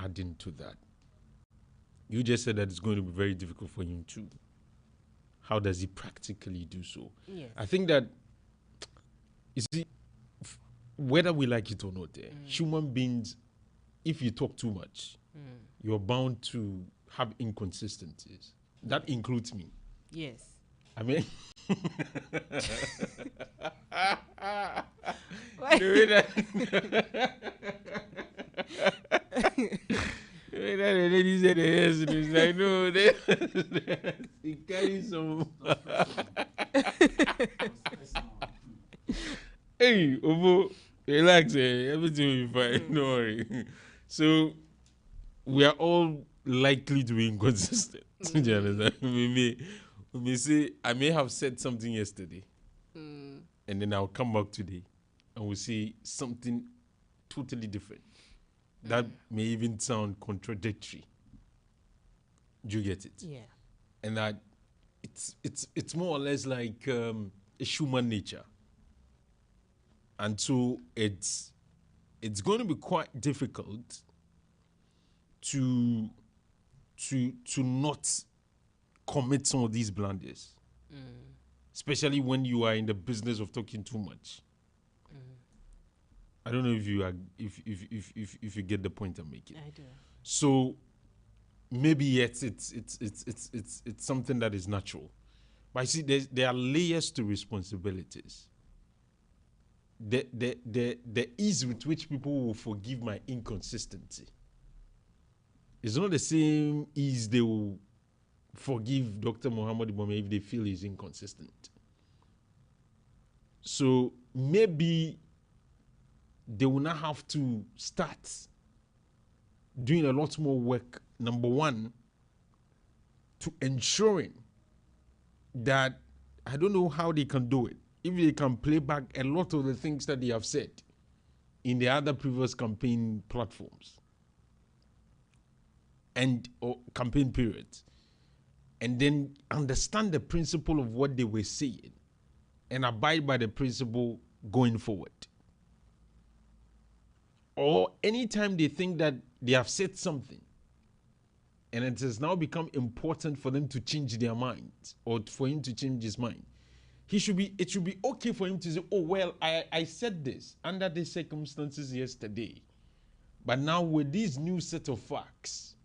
adding to that, you just said that it's going to be very difficult for him to. How does he practically do so? Yes. I think that, you see, whether we like it or not, human beings, if you talk too much, you're bound to have inconsistencies. That includes me. Yes. I mean, Why? the way that the lady said yes, and it's like, no, he carries some. Hey, Ovo, relax, everything will be fine, don't worry. So, we are all likely to be inconsistent. Do you understand? We may say, I may have said something yesterday, and then I'll come back today, and we'll say something totally different. That may even sound contradictory. Do you get it? Yeah. And that it's more or less like a human nature. And so it's going to be quite difficult to not commit some of these blunders, especially when you are in the business of talking too much. I don't know if you are, if you get the point I'm making. I do. So maybe yes, it's something that is natural, but you see, there are layers to responsibilities. The ease with which people will forgive my inconsistency is not the same ease they will forgive Dr. Muhammad Bome if they feel he's inconsistent. So maybe they will not have to start doing a lot more work, number one, to ensuring that, I don't know how they can do it, if they can play back a lot of the things that they have said in the other previous campaign platforms or campaign periods, and then understand the principle of what they were saying and abide by the principle going forward. Or anytime they think that they have said something and it has now become important for them to change their mind or for him to change his mind, it should be okay for him to say, oh, well, I said this under these circumstances yesterday, but now with this new set of facts,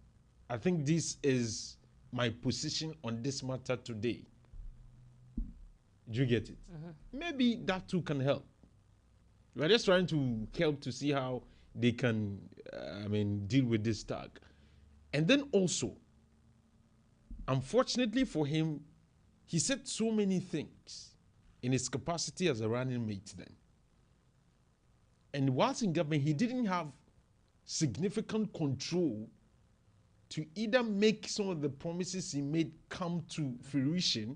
I think this is my position on this matter today. Do you get it? Maybe that too can help. We're just trying to help to see how they can, deal with this tag. And then also, unfortunately for him, he said so many things in his capacity as a running mate then. And whilst in government, he didn't have significant control to either make some of the promises he made come to fruition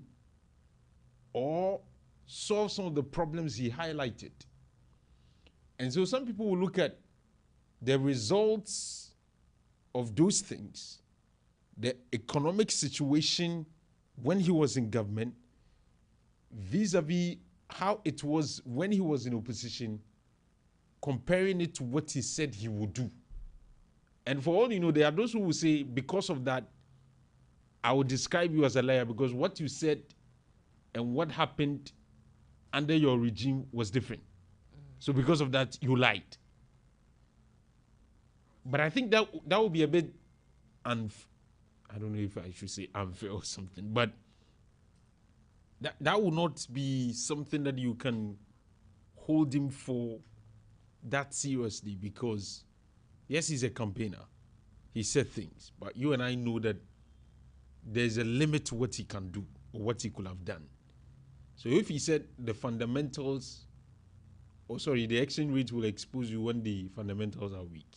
or solve some of the problems he highlighted. And so some people will look at the results of those things, the economic situation when he was in government, vis-a-vis how it was when he was in opposition, comparing it to what he said he would do. And for all you know, there are those who will say, because of that, I will describe you as a liar because what you said and what happened under your regime was different. So because of that, you lied. But I think that would be a bit I don't know if I should say unfair or something, but that would not be something that you can hold him for that seriously because, yes, he's a campaigner. He said things, but you and I know that there's a limit to what he can do or what he could have done. So if he said the fundamentals, the exchange rate will expose you when the fundamentals are weak.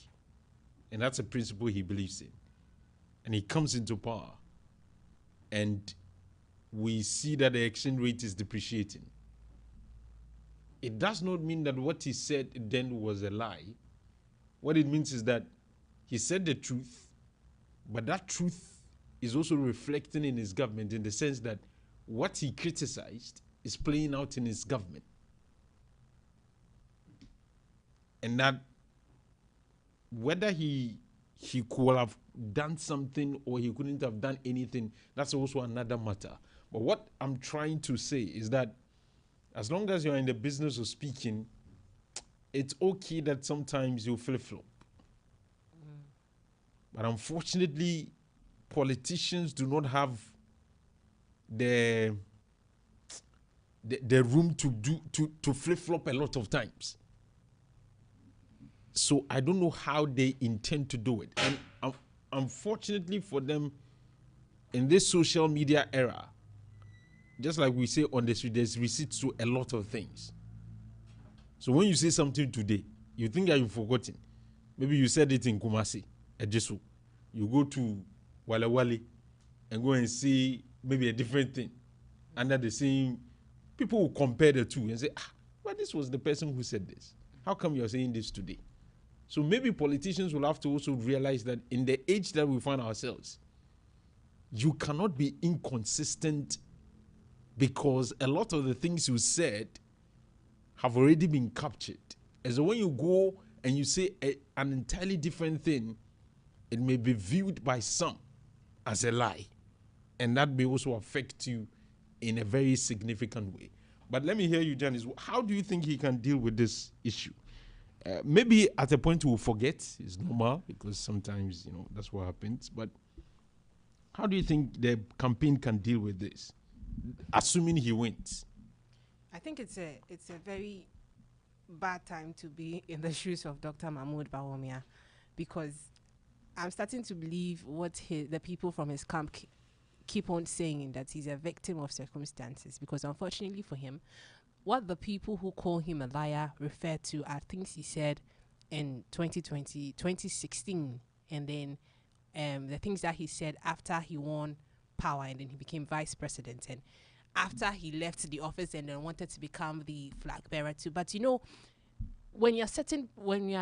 And that's a principle he believes in. And he comes into power. And we see that the exchange rate is depreciating. It does not mean that what he said then was a lie. What it means is that he said the truth, but that truth is also reflecting in his government in the sense that what he criticized is playing out in his government. And that whether he he could have done something or he couldn't have done anything, that's also another matter. But what I'm trying to say is that as long as you're in the business of speaking, it's okay that sometimes you flip-flop. But unfortunately, politicians do not have the room to flip-flop a lot of times. So I don't know how they intend to do it. And unfortunately for them, in this social media era, just like we say on the street, there's receipts to a lot of things. So when you say something today, you think that you've forgotten. Maybe you said it in Kumasi, Ejisu. You go to Wale Wale and go and see maybe a different thing under the same. People will compare the two and say, but this was the person who said this. How come you're saying this today? So maybe politicians will have to also realize that in the age that we find ourselves, you cannot be inconsistent, because a lot of the things you said have already been captured. And so when you go and you say an entirely different thing, it may be viewed by some as a lie. And that may also affect you in a very significant way. But let me hear you, Janice. How do you think he can deal with this issue? Maybe at a point we'll forget. It's normal, because sometimes, that's what happens. But how do you think the campaign can deal with this, assuming he wins? I think it's a very bad time to be in the shoes of Dr. Mahmoud Bawumia, because I'm starting to believe what the people from his camp keep on saying, that he's a victim of circumstances. Because unfortunately for him, what the people who call him a liar refer to are things he said in 2020, 2016, and then the things that he said after he won power and then he became vice president, and after he left the office and then wanted to become the flag bearer too. But when you're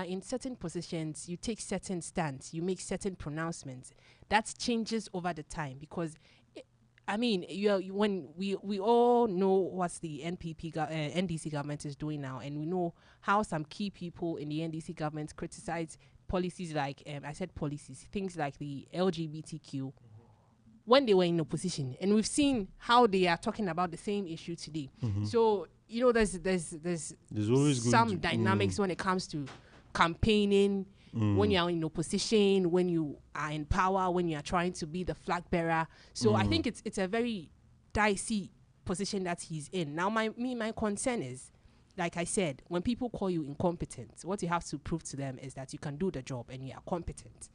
in certain positions, you take certain stands, you make certain pronouncements. That changes over the time, because when we all know what the NDC government is doing now, and we know how some key people in the NDC government criticize policies like things like the LGBTQ when they were in opposition, and we've seen how they are talking about the same issue today. So there's always some dynamics when it comes to campaigning. When you're in opposition, when you are in power, when you are trying to be the flag bearer. So I think it's a very dicey position that he's in. Now, my concern is, like I said, when people call you incompetent, what you have to prove to them is that you can do the job and you are competent.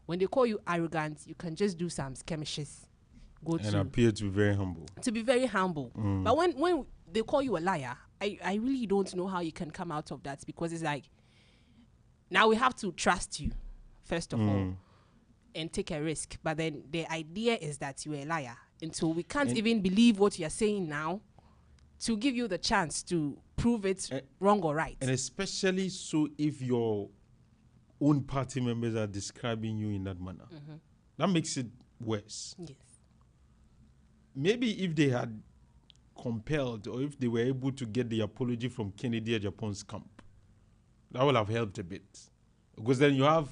When they call you arrogant, you can just do some skirmishes. Appear to be very humble. To be very humble. But when they call you a liar, I really don't know how you can come out of that, because it's like, now we have to trust you, first of all, and take a risk. But then the idea is that you're a liar. And so we can't even believe what you're saying now to give you the chance to prove it wrong or right. And especially so if your own party members are describing you in that manner. That makes it worse. Yes. Maybe if they had compelled, or if they were able to get the apology from Kennedy Japan's camp, that would have helped a bit. Because then you have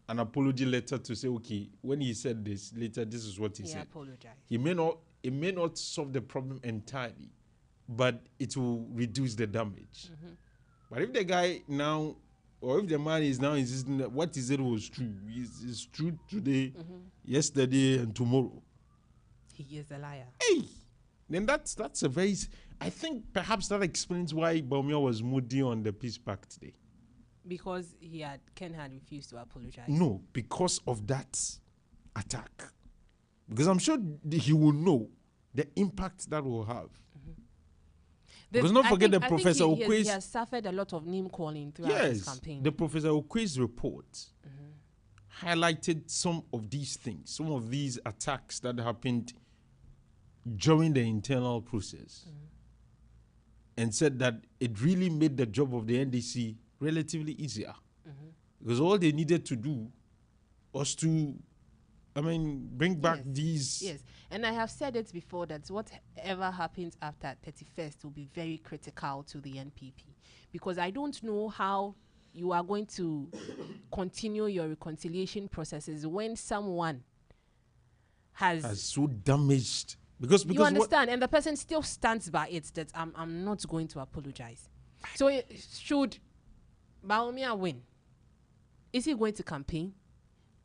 an apology letter to say, okay, when he said this, later this is what he said. Apologized. It may not solve the problem entirely, but it will reduce the damage. But if the guy now, or if the man is now insisting that what he said was true, it's true today, yesterday, and tomorrow, he is a liar. Hey, then that's a very. I think perhaps that explains why Bawumia was moody on the peace pact today. Because Ken had refused to apologize. No, because of that attack. Because I'm sure he will know the impact that will have. Because not forget the Professor Okwe's... He has suffered a lot of name calling throughout his campaign. The Professor Okwe's report highlighted some of these things, some of these attacks that happened during the internal process, and said that it really made the job of the NDC relatively easier. Because all they needed to do was to, bring back these... Yes, and I have said it before that whatever happens after 31st will be very critical to the NPP. Because I don't know how you are going to continue your reconciliation processes when someone has so damaged because you understand, and the person still stands by it that I'm not going to apologize. So should Baumia win? Is he going to campaign?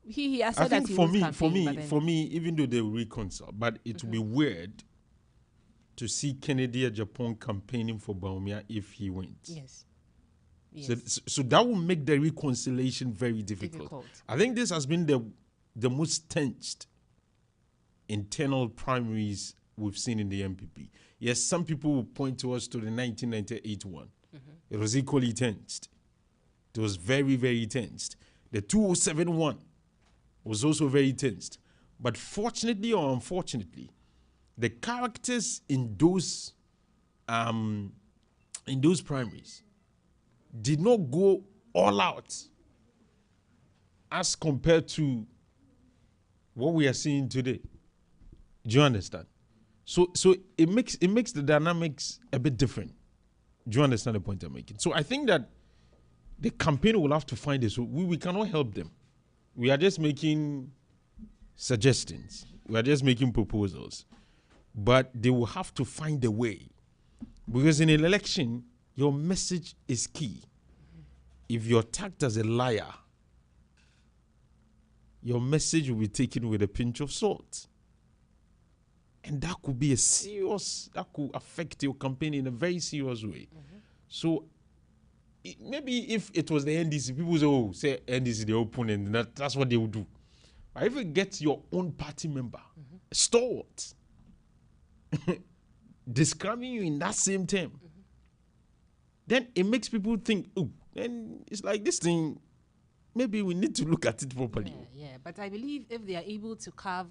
He has said that he won't campaign. For me, even though they will reconcile, but it will be weird to see Kennedy Japan campaigning for Baumia if he wins. Yes. So that will make the reconciliation very difficult. I think this has been the most tensed internal primaries we've seen in the MPP. Yes, some people will point to us to the 1998 one. It was equally tensed. It was very, very tensed. The 2007 one was also very tensed. But fortunately or unfortunately, the characters in those primaries did not go all out as compared to what we are seeing today. Do you understand? So it makes the dynamics a bit different. Do you understand the point I'm making? So I think that the campaign will have to find this. We cannot help them. We are just making suggestions. We are just making proposals. But they will have to find a way. Because in an election, your message is key. If you're tagged as a liar, your message will be taken with a pinch of salt. And that could be that could affect your campaign in a very serious way. So maybe if it was the NDC, people say NDC, the opponent, that's what they would do. But if it gets your own party member, stalwart, describing you in that same term, then it makes people think, and it's like this thing, maybe we need to look at it properly. Yeah, but I believe if they are able to carve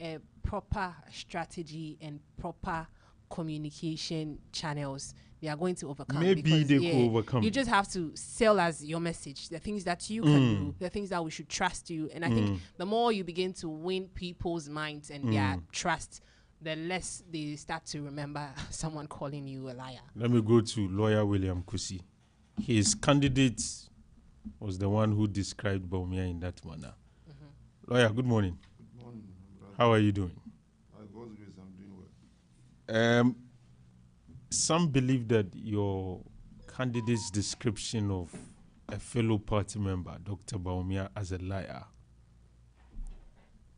a proper strategy and proper communication channels, they are going to overcome. Maybe they could overcome. You just have to sell us your message, the things that you can do, the things that we should trust you. And I think the more you begin to win people's minds and their trust, the less they start to remember someone calling you a liar. Let me go to lawyer William Kusi. His candidate was the one who described Baumia in that manner. Lawyer, good morning. Good morning. How are you doing? By God's grace, I'm doing well. Some believe that your candidate's description of a fellow party member, Dr. Baumia, as a liar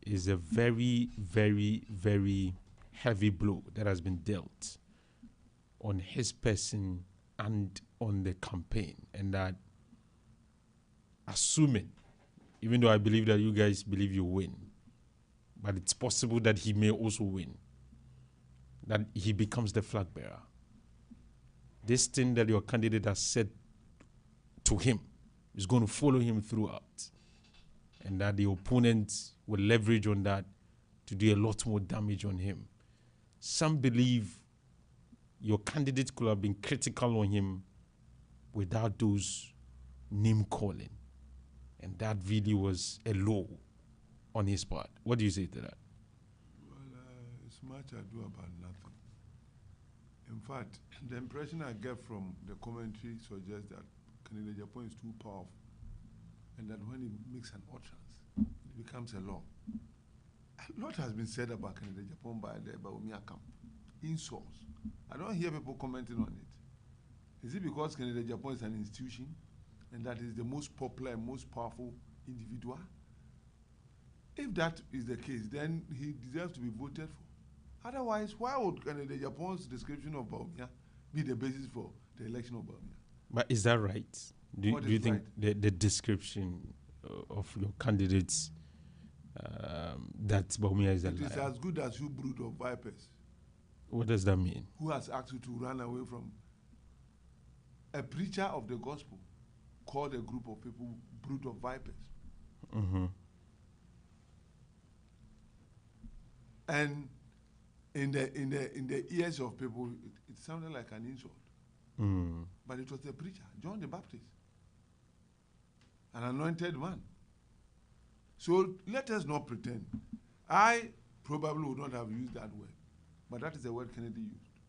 is a very, very, very heavy blow that has been dealt on his person and on the campaign. And that, assuming, even though I believe that you guys believe you win, but it's possible that he may also win, that he becomes the flag bearer. This thing that your candidate has said to him is going to follow him throughout. And that the opponent will leverage on that to do a lot more damage on him. Some believe your candidate could have been critical on him without those name calling. And that really was a low on his part. What do you say to that? Well, it's much ado about nothing. In fact, the impression I get from the commentary suggests that Kennedy Japan is too powerful and that when he makes an utterance, it becomes a law. A lot has been said about Kennedy Japan by the Baumia camp. Insults. I don't hear people commenting on it. Is it because Kennedy Japan is an institution and that is the most popular and most powerful individual? If that is the case, then he deserves to be voted for. Otherwise, why would Kennedy Japan's description of Baumia be the basis for the election of Baumia? But is that right? Do you think right? the description of your candidates that Baumia is a liar? It is as good as you brood of vipers. What does that mean? Who has asked you to run away from a preacher of the gospel called a group of people brood of vipers? And in the ears of people, it sounded like an insult. But it was a preacher, John the Baptist, an anointed man. So let us not pretend. I probably would not have used that word, but that is the word Kennedy used.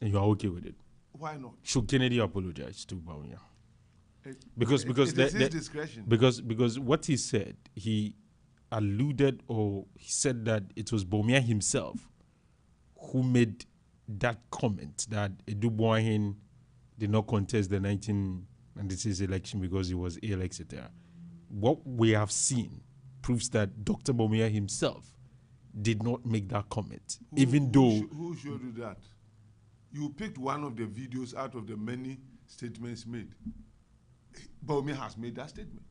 And you are okay with it? Why not? Should Kennedy apologize to Baumia? Because it is his discretion. because what he said, he alluded or he said that it was Bawumia himself who made that comment that Eduboahin did not contest the 1996 election because he was ill, etc. What we have seen proves that Dr. Bawumia himself did not make that comment, Who showed you that? You picked one of the videos out of the many statements made. Bawumia has made that statement.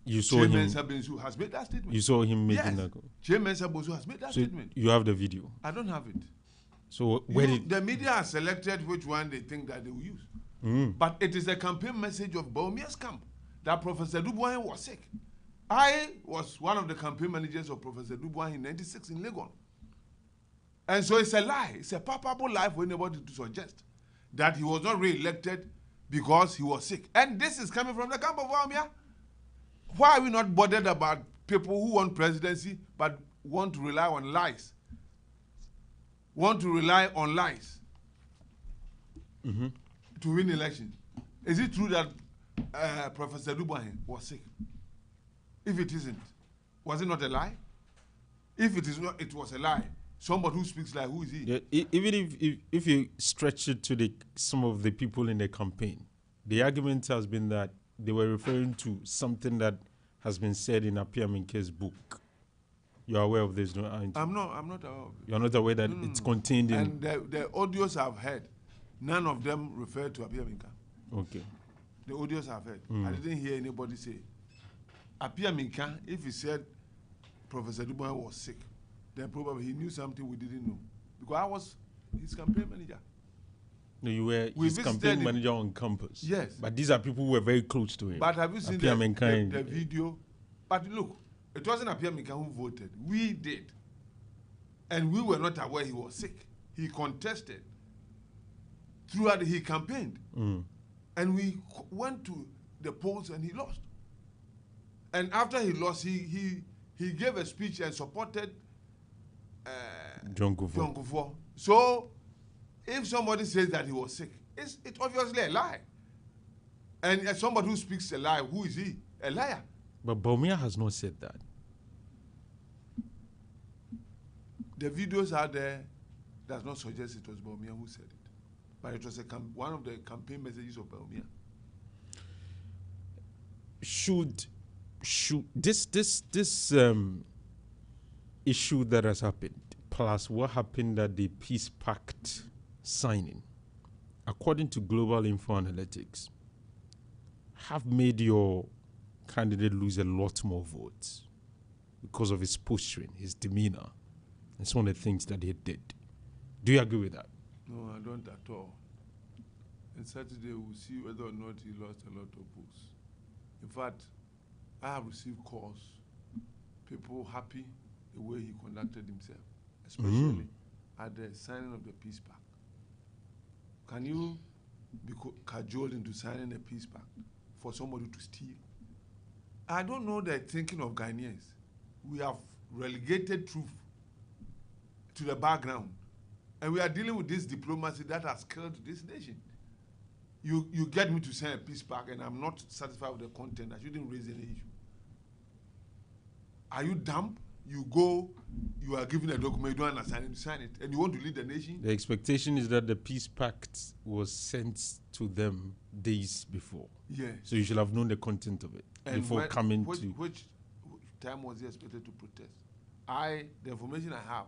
You saw him. Sabensu has made that statement. You saw him making that. Chairman Sabensu has made that statement. You have the video. I don't have it. So the media has selected which one they think that they will use. But it is a campaign message of Bawumia's camp that Professor Dubois was sick. I was one of the campaign managers of Professor Dubois in '96 in Legon. And so it's a lie. It's a palpable lie for anybody to suggest that he was not re-elected because he was sick. And this is coming from the camp of Bawumia. Why are we not bothered about people who want presidency but want to rely on lies? Want to rely on lies to win election? Is it true that Professor Dubois was sick? If it isn't, was it not a lie? If it is not, it was a lie. Somebody who speaks lie, who is he? Yeah, even if you stretch it to some of the people in the campaign, the argument has been that they were referring to something that has been said in Apia Minke's book. You are aware of this, no? I'm not aware of it. You are not aware that it's contained in... And the audios I've heard, none of them refer to Apia Minka. Okay. The audios I've heard. I didn't hear anybody say, Apia Minka, if he said Professor Dubois was sick, then probably he knew something we didn't know. Because I was his campaign manager. No, you were his campaign manager on campus. Yes. But these are people who were very close to him. But have you seen the video? But look, it wasn't Apia Minka who voted. We did. And we were not aware he was sick. He contested. Throughout, he campaigned. And we went to the polls and he lost. And after he lost, he gave a speech and supported John Kufuor. So, if somebody says that he was sick, it's obviously a lie. And as somebody who speaks a lie, who is he? A liar. But Bawumia has not said that. The videos are there. Does not suggest it was Bawumia who said it. But it was one of the campaign messages of Bawumia. Should this issue that has happened, plus what happened at the Peace Pact signing, according to Global Info Analytics, have made your candidate lose a lot more votes because of his posturing, his demeanor, and some of the things that he did. Do you agree with that? No, I don't at all. And Saturday we'll see whether or not he lost a lot of votes. In fact, I have received calls, people happy the way he conducted himself, especially at the signing of the Peace Pact. Can you be cajoled into signing a Peace Pact for somebody to steal? I don't know the thinking of Ghanaians. We have relegated truth to the background. And we are dealing with this diplomacy that has killed this nation. You get me to sign a Peace Pact and I'm not satisfied with the content. I shouldn't raise any issue. Are you dumb? You go, you are given a document, you don't understand it, you sign it, and you want to lead the nation? The expectation is that the Peace Pact was sent to them days before. Yes. So you should have known the content of it before coming to... Which time was he expected to protest? The information I have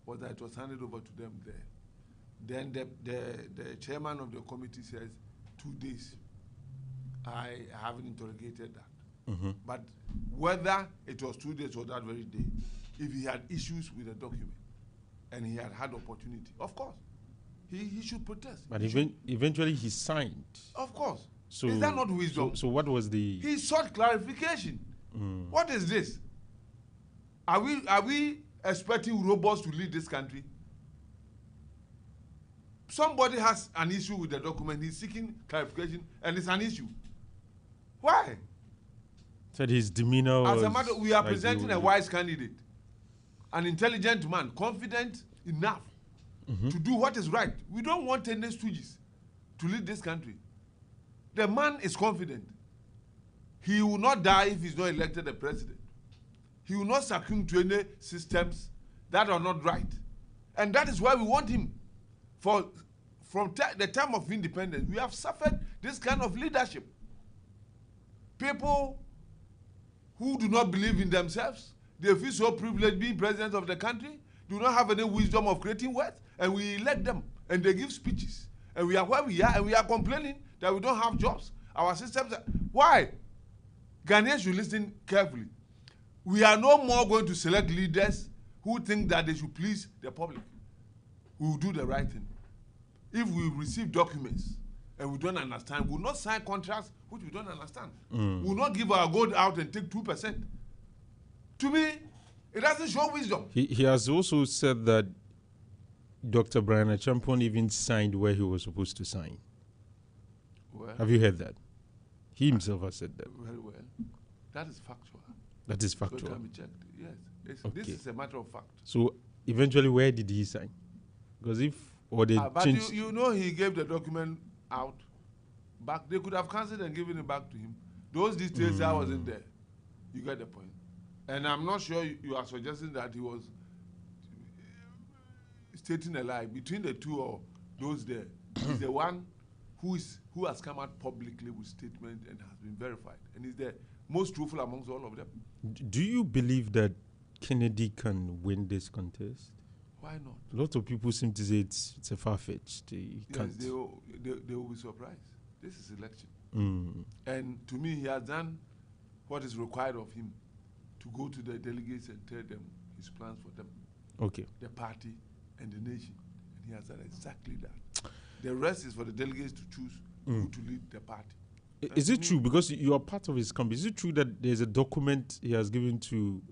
was that it was handed over to them there. Then the chairman of the committee says 2 days. I haven't interrogated that. But whether it was 2 days or that very day, if he had issues with the document and he had opportunity, of course, he should protest. But eventually he signed. Of course. So, is that not wisdom? So what was the... He sought clarification. What is this? Are we expecting robots to lead this country? Somebody has an issue with the document, he's seeking clarification, and it's an issue. Why? Said his demeanor was... As a matter, we are presenting a wise candidate, an intelligent man, confident enough to do what is right. We don't want any stooges to lead this country. The man is confident. He will not die if he's not elected a president. He will not succumb to any systems that are not right. And that is why we want him. From the time of independence, we have suffered this kind of leadership. People who do not believe in themselves, they feel so privileged being president of the country, do not have any wisdom of creating wealth, and we elect them, and they give speeches. And we are where we are, and we are complaining that we don't have jobs. Our systems are, why? Ghanaians should listen carefully. We are no more going to select leaders who think that they should please the public. We will do the right thing. If we receive documents and we don't understand, we will not sign contracts which we don't understand. We will not give our gold out and take 2%. To me, it doesn't show wisdom. He has also said that Dr. Brian Achampon even signed where he was supposed to sign. Well, have you heard that? He himself has said that. Very well. That is factual. That is So factual. it can be checked. Yes. Okay. This is a matter of fact. So eventually, where did he sign? Because if or they But changed. you know he gave the document out back. They could have cancelled and given it back to him. Those details I wasn't there. You get the point. And I'm not sure you are suggesting that he was stating a lie. Between the two or those there, he's the one who has come out publicly with statement and has been verified. And he's the most truthful amongst all of them. Do you believe that Kennedy can win this contest? Why not? Lots of people seem to say it's a far-fetched. He Yes, can't. they will be surprised. This is election. And to me, he has done what is required of him to go to the delegates and tell them his plans for them, Okay. the party and the nation. And he has done exactly that. The rest is for the delegates to choose who to lead the party. Is it true, because you are part of his company, is it true that there's a document he has given to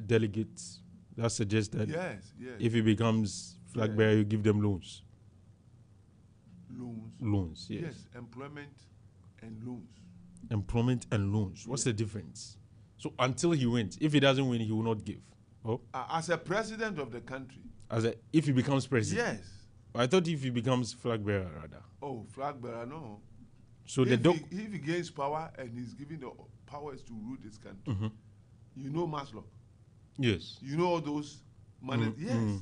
delegates that suggests that Yes. if he becomes flag bearer, you give them loans? Loans. Loans, yes. Yes, employment and loans. Employment and loans. What's the difference? So until he wins, if he doesn't win, he will not give. Oh, As a president of the country. If he becomes president. Yes. I thought if he becomes flag bearer, rather. Oh, flag bearer, no. So if he gains power and he's given the powers to rule this country, you know Maslow. Yes. You know all those money. Yes.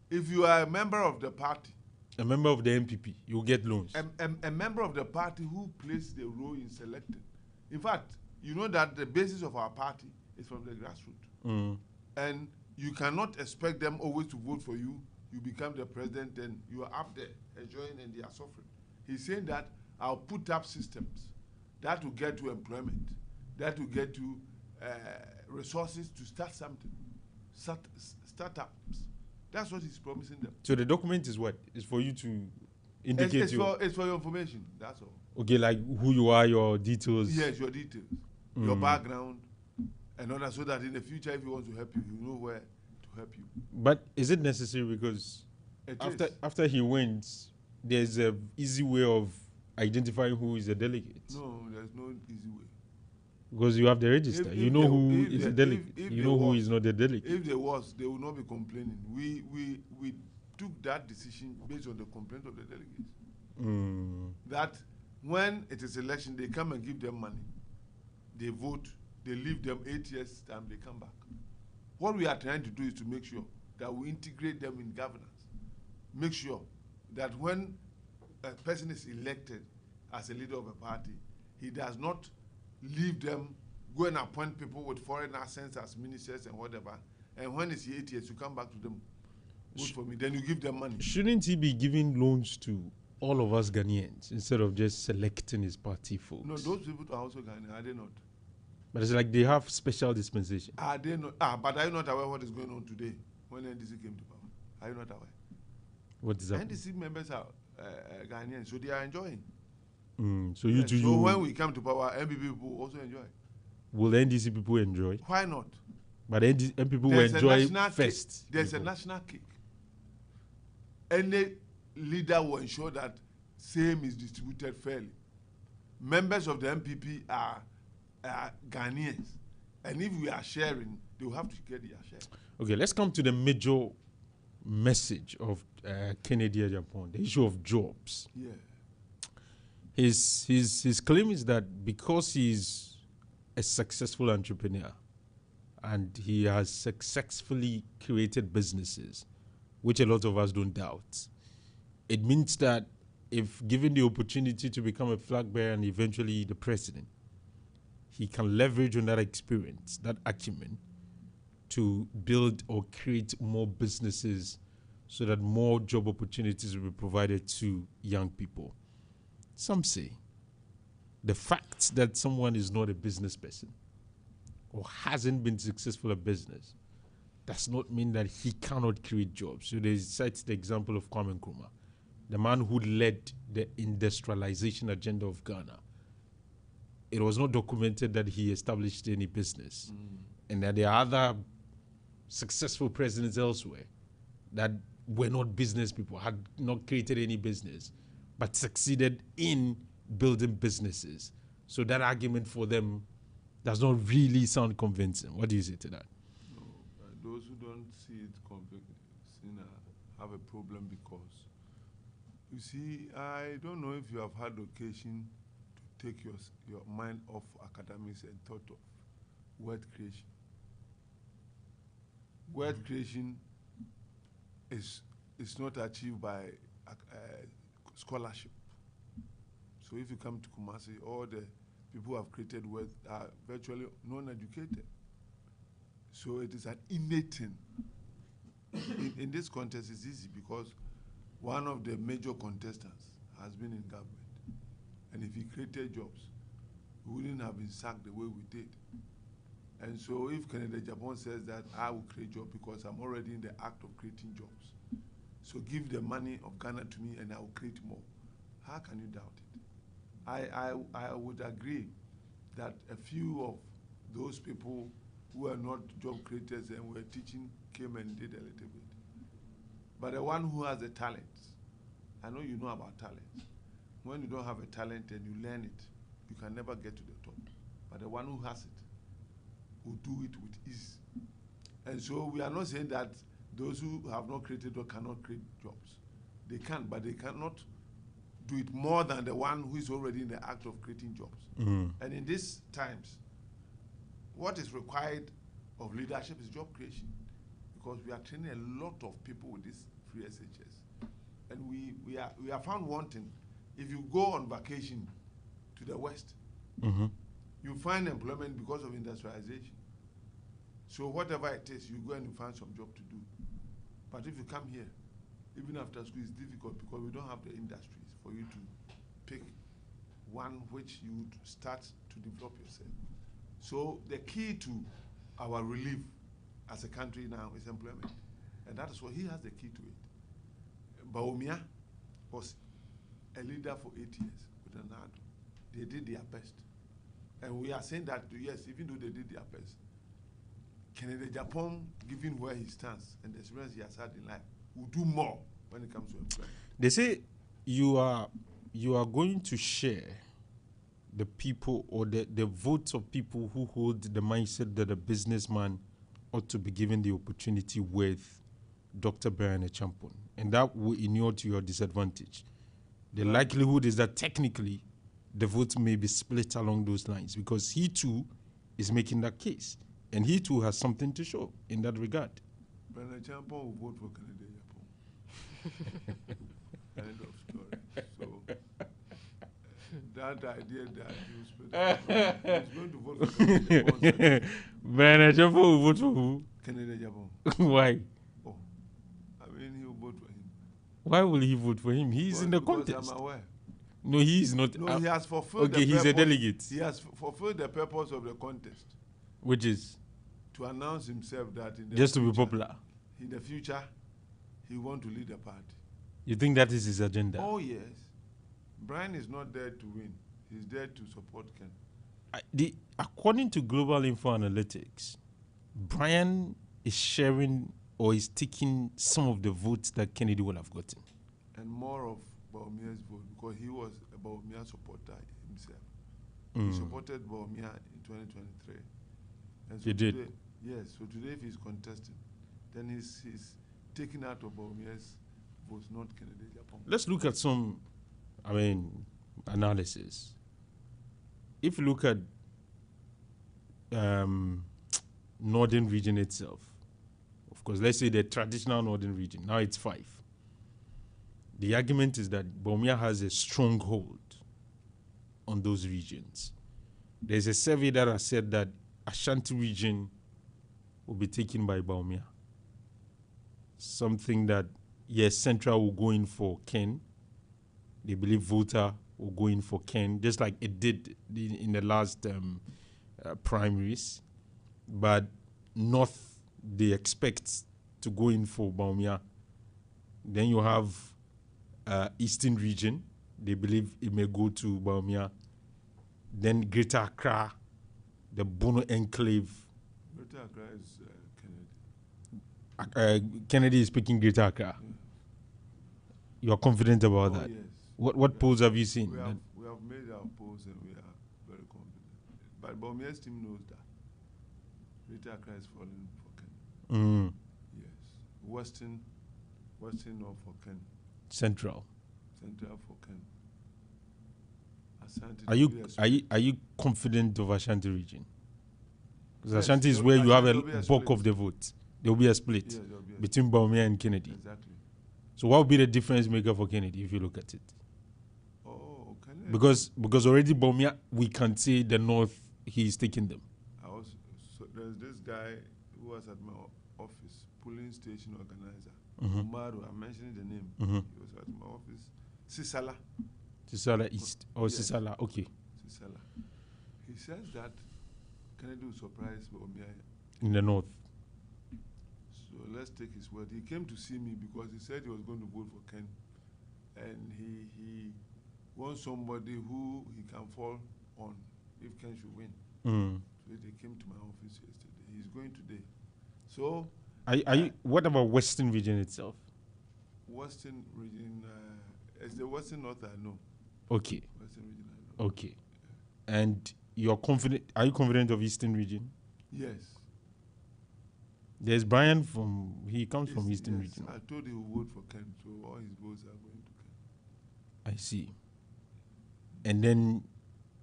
If you are a member of the party, a member of the MPP, you get loans. a member of the party who plays the role in selecting. In fact, you know that the basis of our party is from the grassroots. And you cannot expect them always to vote for you. You become the president and you are up there enjoying and they are suffering. He's saying that I'll put up systems that will get to employment, that will get to resources to start something, startups. That's what he's promising them. So the document is what? It's for you to indicate it's for your information, that's all. Okay, like who you are, your details. Yes, your details, your background, and all that, so that in the future, if he wants to help you, you know where to help you. But is it necessary? Because after he wins, there's a easy way of identifying who is a delegate. No, there's no easy way. Because you have the register. You know who is a delegate. You know who is not a delegate. If there was, they would not be complaining. We took that decision based on the complaint of the delegates. That when it is election, they come and give them money. They vote. They leave them 8 years time. They come back. What we are trying to do is to make sure that we integrate them in governance. Make sure that when a person is elected as a leader of a party, he does not leave them, go and appoint people with foreign accents as ministers and whatever. And when it's 8 years, you come back to them, vote for me, then you give them money. Shouldn't he be giving loans to all of us Ghanaians instead of just selecting his party folks? No, those people are also Ghanaian, are they not? But it's like they have special dispensation. Are they not? But are you not aware what is going on today when NDC came to power? Are you not aware? What is that? NDC members are Ghanaian, so they are enjoying. So you So when we come to power, MPP people also enjoy. Will NDC people enjoy? Why not? But NDC people will enjoy first. There's a national cake. Any leader will ensure that same is distributed fairly. Members of the MPP are Ghanaians, and if we are sharing, they will have to get their share. Okay, let's come to the major message of Kennedy Achampon, the issue of jobs. Yeah. His claim is that because he's a successful entrepreneur and he has successfully created businesses, which a lot of us don't doubt, it means that if given the opportunity to become a flag bearer and eventually the president, he can leverage on that experience, that acumen, to build or create more businesses so that more job opportunities will be provided to young people. Some say the fact that someone is not a business person or hasn't been successful at business does not mean that he cannot create jobs. So they cite the example of Kwame Nkrumah, the man who led the industrialization agenda of Ghana. It was not documented that he established any business. And that there are other successful presidents elsewhere that were not business people, had not created any business, but succeeded in building businesses. So that argument for them does not really sound convincing. What do you say to that? No, those who don't see it convincing have a problem because, you see, I don't know if you have had occasion to take your mind off academics and thought of word creation. Word creation is not achieved by scholarship. So if you come to Kumasi, all the people who have created words are virtually non-educated. So it is an innate thing. In this contest, it's easy because one of the major contestants has been in government. And if he created jobs, we wouldn't have been sacked the way we did. And so if Canada Japan says that I will create jobs because I'm already in the act of creating jobs, so give the money of Ghana to me and I will create more. How can you doubt it? I would agree that a few of those people who are not job creators and were teaching came and did a little bit. But the one who has a talent, I know you know about talent. When you don't have a talent and you learn it, you can never get to the top. But the one who has it will do it with ease. And so we are not saying that those who have not created or cannot create jobs. They can, but they cannot do it more than the one who is already in the act of creating jobs. And in these times, what is required of leadership is job creation, because we are training a lot of people with these free SHS. And we are found wanting. If you go on vacation to the West, you find employment because of industrialization. So whatever it is, you go and you find some job to do. But if you come here, even after school, it's difficult because we don't have the industries for you to pick one which you would start to develop yourself. So the key to our relief as a country now is employment. And that is what he has the key to it. Baumia was a leader for 8 years with Ronaldo. They did their best. And we are saying that, yes, even though they did their best, Canada Japan, given where he stands and the experience he has had in life, will do more when it comes to employment. They say you are going to share the people or the votes of people who hold the mindset that a businessman ought to be given the opportunity with Dr. Brian Achampon, and that will inure to your disadvantage. The likelihood is that technically the votes may be split along those lines because he too is making that case, and he too has something to show in that regard. Brian Achampon will vote for Canada Japan. End of story. So that idea that he's going to vote for Canada Japan. Brian Achampon will vote for who? Canada Japan. Why? Oh, I mean, he will vote for him. Why will he vote for him? He's in the contest. I'm aware. No, he is not. No, he has fulfilled okay, the he's purpose. a delegate. He has fulfilled the purpose of the contest. Which is? To announce himself that in the just future, to be popular. In the future, he wants to lead the party. You think that is his agenda? Oh, yes. Brian is not there to win. He's there to support Ken. According to Global Info Analytics, Brian is sharing or is taking some of the votes that Kennedy would have gotten. And more of Baumia's vote, because he was a Baumia supporter himself. He supported Baumia in 2023. And so he today, did? Yes. So today if he's contesting, then he's taking out of Baumia's votes, not Kennedy. Japan. Let's look at some, analysis. If you look at Baumia's vote, because he was a Baumia supporter himself. He supported Baumia in 2023. And so today, yes. So today if he's contesting, then he's taking out of Baumia's votes, not Kennedy. Japan. Let's look at some, analysis. If you look at northern region itself. Of course, let's say the traditional northern region. Now it's 5. The argument is that Bawumia has a stronghold on those regions. There's a survey that has said that Ashanti region will be taken by Bawumia. Something that, yes, Central will go in for Ken. They believe Volta will go in for Ken, just like it did in the last primaries. But North, they expect to go in for Bawumia. Then you have Eastern region. They believe it may go to Bawumia. Then Greater Accra, the Bono Enclave. Greater Accra is Kennedy. Kennedy is picking Greater Accra. Yeah. You are confident about that? Yes. What polls have you seen? We have made our polls and we are very confident. But Bawumia's team knows that. Greater Accra is falling for Ken. Yes. Western or for Ken. Central for Ken. Ashanti. Are you confident of Ashanti region? Because Yes, Ashanti is where you have a bulk of the vote. There will be a split There will be a between Bawumia and Kennedy. Exactly. So what will be the difference maker for Kennedy if you look at it? Oh, Kennedy. Because already Bawumia, we can say the North, he is taking them. There's this guy who was at my office, polling station organizer. Umaru, I'm mentioning the name. He was at my office. Sisala East. Oh, yes. Sisala, okay. Sisala. He says that Kennedy will surprise Bawumia in the North. So let's take his word. He came to see me because he said he was going to vote for Ken. And he wants somebody who he can fall on if Ken should win. So they came to my office yesterday. He's going today. So what about Western region itself? Western region, it's the Western North I know. Okay. Western region I know. Okay. And you're confident? Are you confident of Eastern region? Yes. There's Brian he comes from Eastern region. I told him he would vote for Ken, so all his votes are going to Ken. I see. And then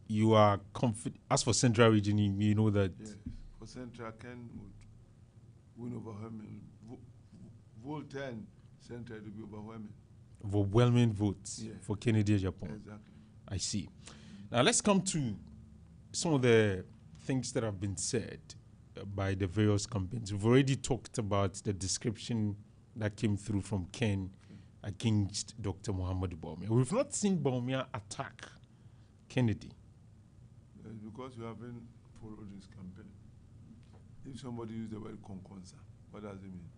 you are confident. As for Central region, you know that. Yes. For Central, Ken would win overwhelming. Volta and Central to be overwhelming. Overwhelming votes for Kennedy Japan. Exactly. I see. Now let's come to some of the things that have been said by the various campaigns. We've already talked about the description that came through from Ken against Dr. Muhammadu Bawumia. We've not seen Bawumia attack Kennedy. Because we haven't followed his campaign. If somebody uses the word konkonsa, what does it mean?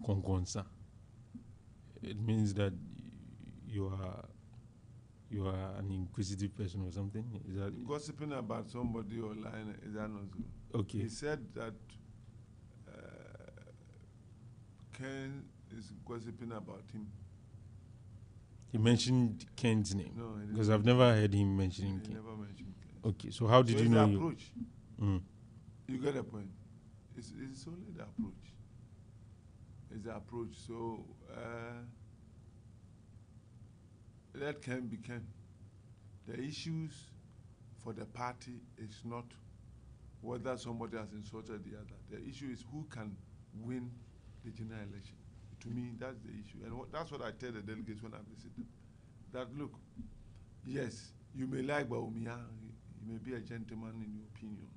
Konkonsa. It means that you are an inquisitive person or something. Is that gossiping about somebody online? Is that not so? Okay. He said that Ken is gossiping about him. He mentioned Ken's name. No, because I've never heard him mentioning Ken. He never mentioned Ken. Okay, so how did you know? The approach. You get the point. It's only the approach. It's the approach. So let Ken be Ken. The issues for the party is not whether somebody has insulted the other. The issue is who can win the general election. To me, that's the issue. And that's what I tell the delegates when I visit them. That, look, yes, you may like Bawumia, he may be a gentleman in your opinion.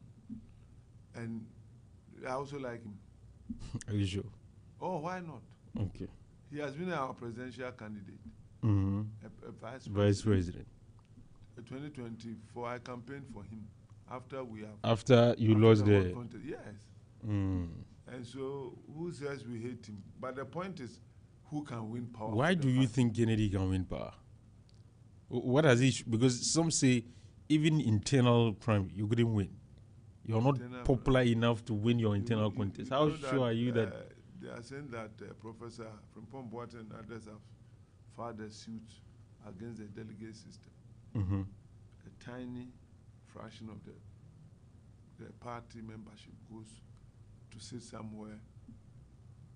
And I also like him. Are you sure? Oh, why not? Okay. He has been our presidential candidate. A vice president. 2024, I campaigned for him after you lost the contest. Yes. And so who says we hate him? But the point is, who can win power? Why do you think Kennedy can win power? What has he? Because some say even internal primary you couldn't win. You're not popular enough to win your internal contest. How sure are you that? They are saying that Professor Frimpong Boateng and others have filed a suit against the delegate system. A tiny fraction of the party membership goes to sit somewhere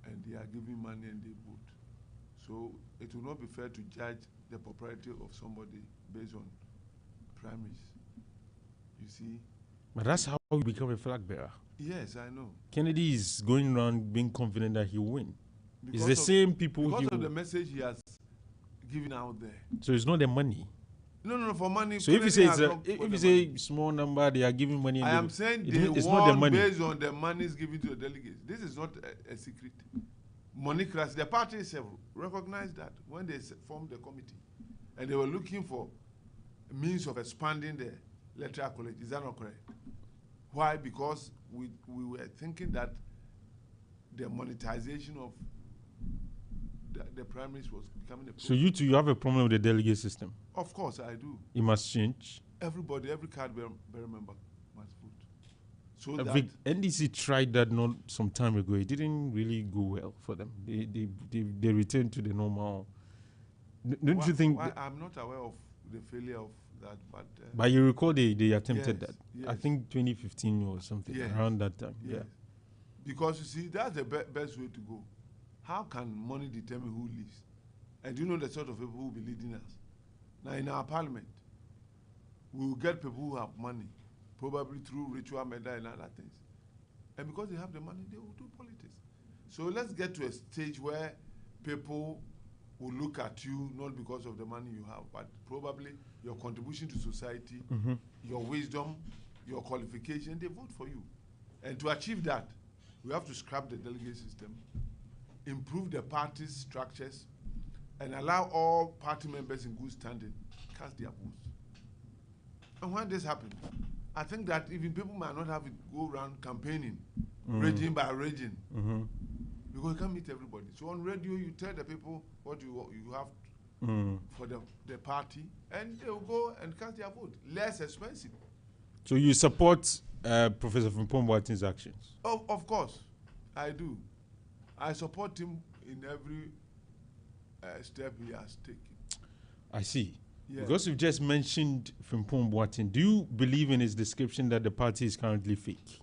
and they are giving money and they vote. So it will not be fair to judge the popularity of somebody based on primaries. You see? But that's how you become a flag bearer. Yes, I know. Kennedy is going around being confident that he'll win. Because It's the same people because he of the will. message he has given out there. So it's not the money. No, for money. So if you Kennedy say has not if got you the say money. small number, they are giving money. And I am saying it's not the money. based on the monies given to the delegates. This is not a secret. Money crisis. The party itself recognized that when they formed the committee, and they were looking for means of expanding the electoral college. Is that not correct? Why? Because we were thinking that the monetization of the primaries was becoming a problem. So you have a problem with the delegate system. Of course, I do. It must change. Everybody, every card bearer member must vote. So Vic, NDC tried that not some time ago. It didn't really go well for them. They returned to the normal. Don't you think? I'm not aware of the failure of that, but. But you recall they attempted yes, that. yes. I think 2015 or something Yes. around that time. Yes. Yeah. Because you see, that's the best way to go. How can money determine who leads? And you know the sort of people who will be leading us. Now in our parliament, we will get people who have money, probably through ritual murder and other things. And because they have the money, they will do politics. So let's get to a stage where people will look at you not because of the money you have, but probably your contribution to society, your wisdom, your qualification, they vote for you. And to achieve that, we have to scrap the delegate system, improve the party's structures, and allow all party members in good standing cast their votes. And when this happens, I think that even people might not have to go around campaigning, region by region, because you can't meet everybody. So on radio, you tell the people what you have for the party, and they will go and cast their vote. Less expensive. So you support Professor Frimpong Boateng's actions? Of course, I do. I support him in every step he has taken. I see. Yeah. Because you've just mentioned Frimpong Boateng, do you believe in his description that the party is currently fake?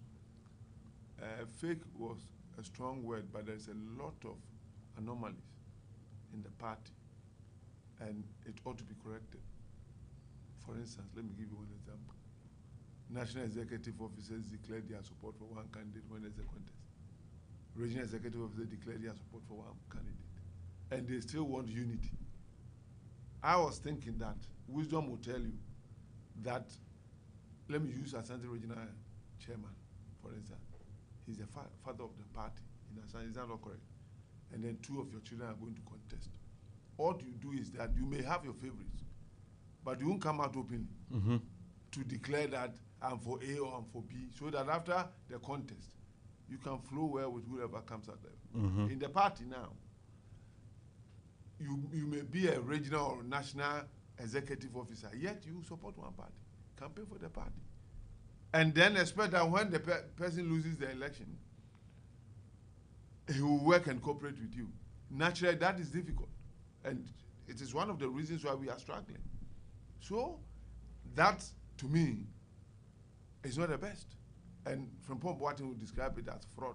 Fake was a strong word, but there's a lot of anomalies in the party, and it ought to be corrected. For instance, let me give you one example. National executive officers declared their support for one candidate when there's a contest. Regional executive officers declared their support for one candidate, and they still want unity. I was thinking that wisdom will tell you that, let me use Asante Regional Chairman, for instance. He's the father of the party in Asante. Is that not correct? And then 2 of your children are going to contest. All you do is that you may have your favorites, but you won't come out openly to declare that I'm for A or I'm for B, so that after the contest, you can flow well with whoever comes out there. In the party now, you may be a regional or national executive officer, yet you support one party, campaign for the party. And then expect that when the person loses the election, he will work and cooperate with you. Naturally, that is difficult. And it is one of the reasons why we are struggling. So, that, to me, is not the best. And Frimpong Boateng will describe it as fraud.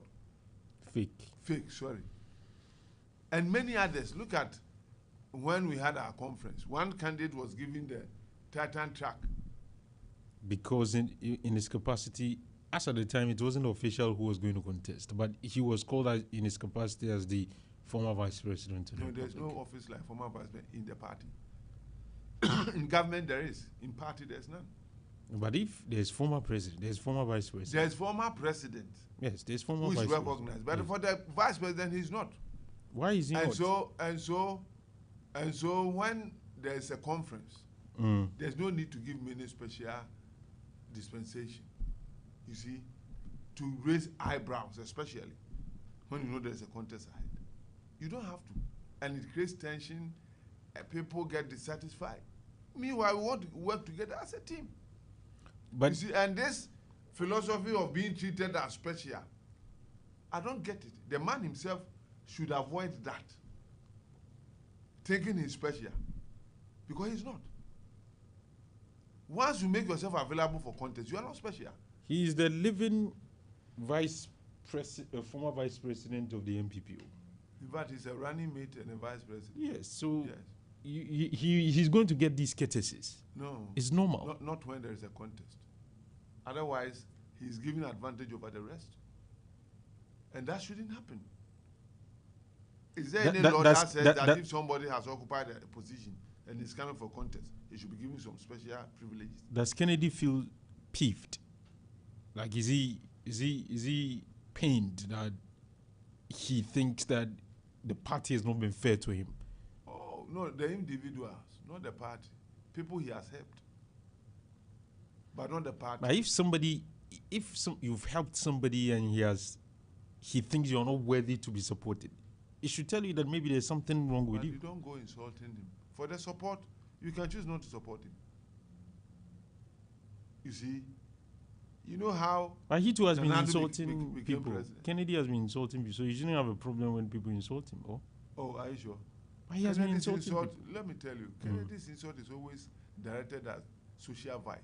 Fake, sorry. And many others. Look at when we had our conference. One candidate was given the Titan track. Because in his capacity, as at the time, it wasn't official who was going to contest, but he was called out in his capacity as the former vice president. No, there's no office like former vice president in the party. In government there is. In party there's none. But if there's former president, there's former vice president. There's former president. Yes, there's former vice president. Who is president. recognized. But for the vice president, he's not. Why is he not? And so when there's a conference, there's no need to give many special dispensation, you see, to raise eyebrows, especially when you know there's a contest ahead. You don't have to. And it creates tension, and people get dissatisfied. Meanwhile, we want to work together as a team. But you see, and this philosophy of being treated as special, I don't get it. The man himself should avoid that, thinking he's special, because he's not. Once you make yourself available for contest, you are not special. He is the living former vice president of the MPPO. In fact, he's a running mate and a vice president. Yes, so he's going to get these courtesies. No. It's normal. Not when there is a contest. Otherwise, he's giving advantage over the rest. And that shouldn't happen. Is there any law that says that if somebody has occupied a position and is coming for contest, he should be given some special privileges? Does Kennedy feel peeved? Like, is he pained that he thinks that the party has not been fair to him? Oh, no, the individuals, not the party. People he has helped, but not the party. But if you've helped somebody and he thinks you're not worthy to be supported, it should tell you that maybe there's something wrong with but you. You don't go insulting him. For the support, you can choose not to support him. You see, you know how. But he too has been Nana insulting became people. president. Kennedy has been insulting people, so you shouldn't have a problem when people insult him. Oh, are you sure? But he has been Kennedy's insulting insult, people. let me tell you, Kennedy's insult is always directed at social vice.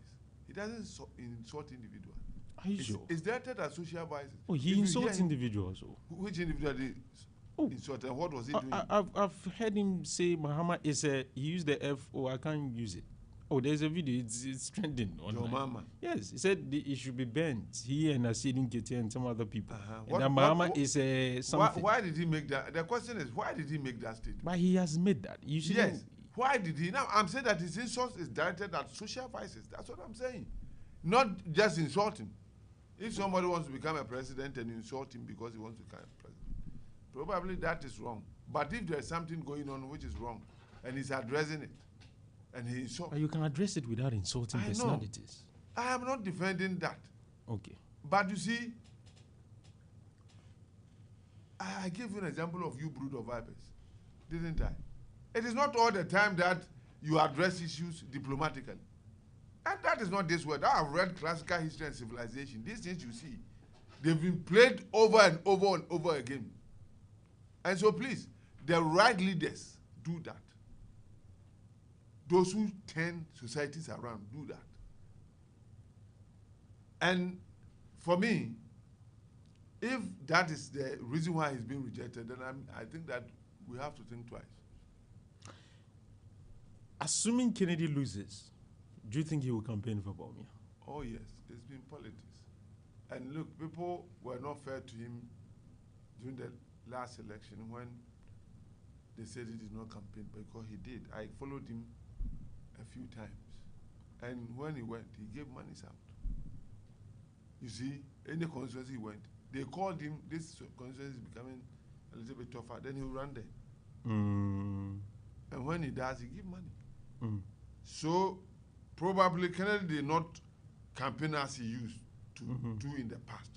He doesn't insult individuals. Are you sure? It's directed at social vices. Oh, If he you insults hear him- individuals. Which individual did insult and what was he doing? I've heard him say Muhammad is he used the F. Oh, I can't use it. Oh, there's a video. It's trending online. Your mama. Yes, he said it should be banned. He and Asidin Kete and some other people. What- And Muhammad is something. Why did he make that? The question is, why did he make that statement? But he has made that. You should. Yes. Why did he? Now, I'm saying that his insult is directed at social vices. That's what I'm saying. Not just insulting. If somebody wants to become a president and you insult him because he wants to become a president, probably that is wrong. But if there's something going on which is wrong and he's addressing it and he insults, But you can address it without insulting I know. personalities. I am not defending that. Okay. But you see, I gave you an example of you brood of vipers, didn't I? It is not all the time that you address issues diplomatically. And that is not this word. I have read classical history and civilization. These things you see, they've been played over and over and over again. And so please, the right leaders do that. Those who turn societies around do that. And for me, if that is the reason why he's being rejected, then I think that we have to think twice. Assuming Kennedy loses, do you think he will campaign for Bawumia? Oh yes, it's been politics. And look, people were not fair to him during the last election when they said he did not campaign, because he did. I followed him a few times. And when he went, he gave money out. You see, any constituency he went, they called him, this constituency is becoming a little bit tougher, then he'll run there. And when he does, he give money. So probably Kennedy did not campaign as he used to do in the past,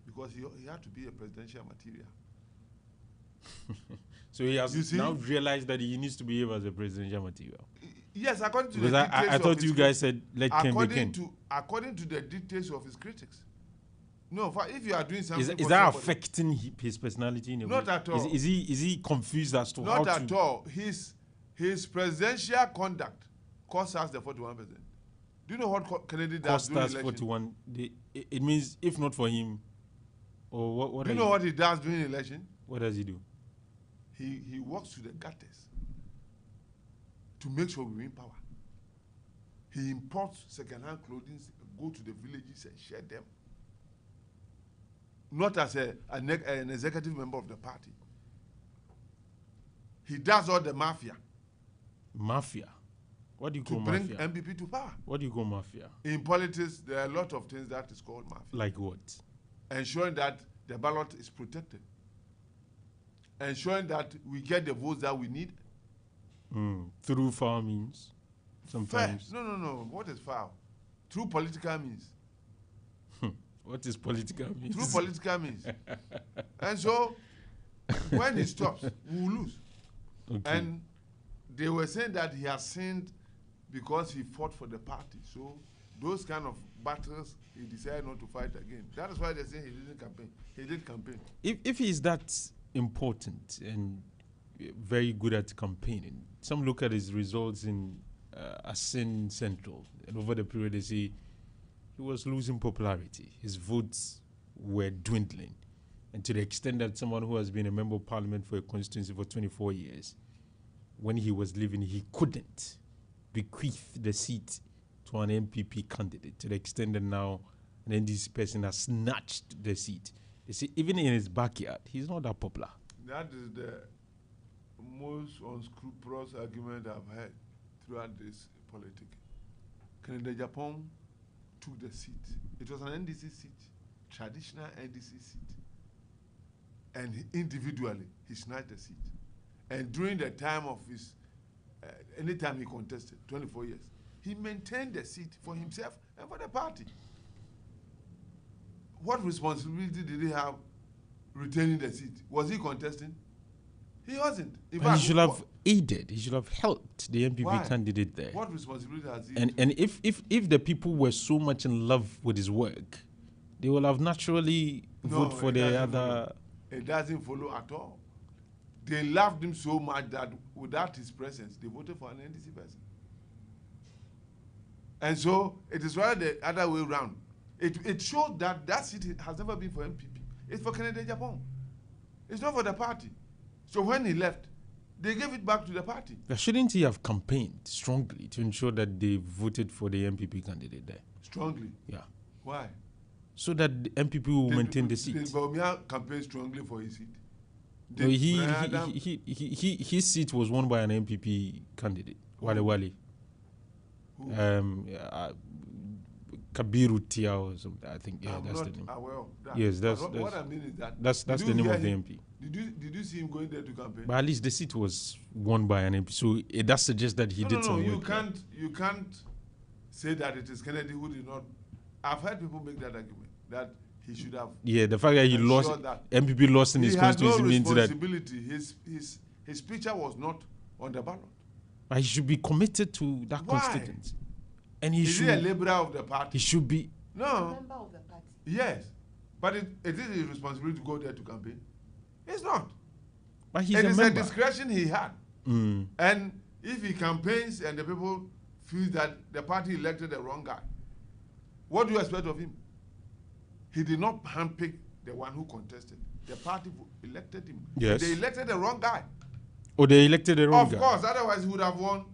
because he had to be a presidential material. So he has now realized that he needs to behave as a presidential material. Yes, according to because the dictates I thought you guys said let Ken be Ken. According to the dictates of his critics. No, if you are doing something, is that affecting his personality in a way? Not at all. Is he confused as to how to? Not at all. His presidential conduct cost us the 41%. Do you know what Kennedy does Cost during us election? 41. It means if not for him, or what? Do you know what he does during election? What does he do? He walks to the gutters to make sure we win power. He imports second-hand clothing, go to the villages and share them. Not as an executive member of the party. He does all the mafia. Mafia? What do you call mafia? To bring MPP to power. What do you call mafia? In politics, there are a lot of things that is called mafia. Like what? Ensuring that the ballot is protected. Ensuring that we get the votes that we need. Through foul means? Sometimes. Fair. No. What is foul? Through political means. What is political means? Through political means. And so, when he stops, we will lose. Okay. And they were saying that he has sinned because he fought for the party. So, those kind of battles, he decided not to fight again. That is why they say he didn't campaign. He did campaign. If he is that important and very good at campaigning, some look at his results in Asin Central, and over the period they say he was losing popularity. His votes were dwindling, and to the extent that someone who has been a member of parliament for a constituency for 24 years, when he was leaving, he couldn't bequeath the seat to an MPP candidate to the extent that now an NDC person has snatched the seat. You see, even in his backyard, he's not that popular. That is the most unscrupulous argument I've heard throughout this politics. Canada Japan took the seat. It was an NDC seat, traditional NDC seat. And individually, he snatched the seat. And during the time of his, anytime he contested, 24 years, he maintained the seat for himself and for the party. What responsibility did he have retaining the seat? Was he contesting? He wasn't. In fact, he should have aided. He should have helped the MPP why? Candidate there. What responsibility has he? And if the people were so much in love with his work, they will have naturally vote for the other. Follow. It doesn't follow at all. They loved him so much that without his presence, they voted for an NDC person. And so it is rather the other way around. It shows that seat has never been for MPP. It's for Canada Japan. It's not for the party. So when he left, they gave it back to the party. But shouldn't he have campaigned strongly to ensure that they voted for the MPP candidate there? Strongly? Yeah. Why? So that the MPP will maintain the seat. Did Baumia campaign strongly for his seat? No, his seat was won by an MPP candidate, Wale Wale. Kabiru Tia or something. I think that's the name. Aware of that. Yes, that's what I mean is that's the name of the MP. Did you see him going there to campaign? But at least the seat was won by an MP, so it does suggest that he did some work. You can't say that it is Kennedy who did not. I've heard people make that argument that he should have. Yeah, the fact that he lost, MPP lost in his constituency means that his picture was not on the ballot. But he should be committed to that constituency. And is he a labourer of the party? He should be. No. Member of the party. Yes. But it is his responsibility to go there to campaign. It's not. But he's a member. It is a discretion he had. And if he campaigns and the people feel that the party elected the wrong guy, what do you expect of him? He did not handpick the one who contested. The party elected him. Yes. They elected the wrong guy. Oh, they elected the wrong guy. Of course, otherwise he would have won.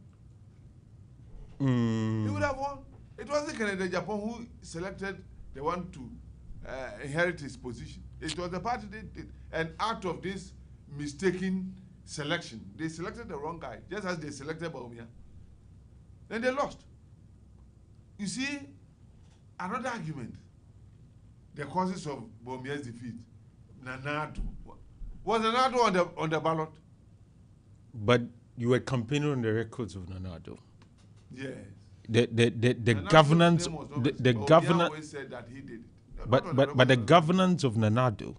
He would have won. It wasn't Canada Japan who selected the one to inherit his position. It was the party that did. And out of this mistaken selection, they selected the wrong guy, just as they selected Baumia. Then they lost. You see, another argument, the causes of Baumia's defeat, Nanado. Was Nanado on the ballot? But you were campaigning on the records of Nanado. Yes. The governance, the governance. Always said that he did it. But the governance of Nanado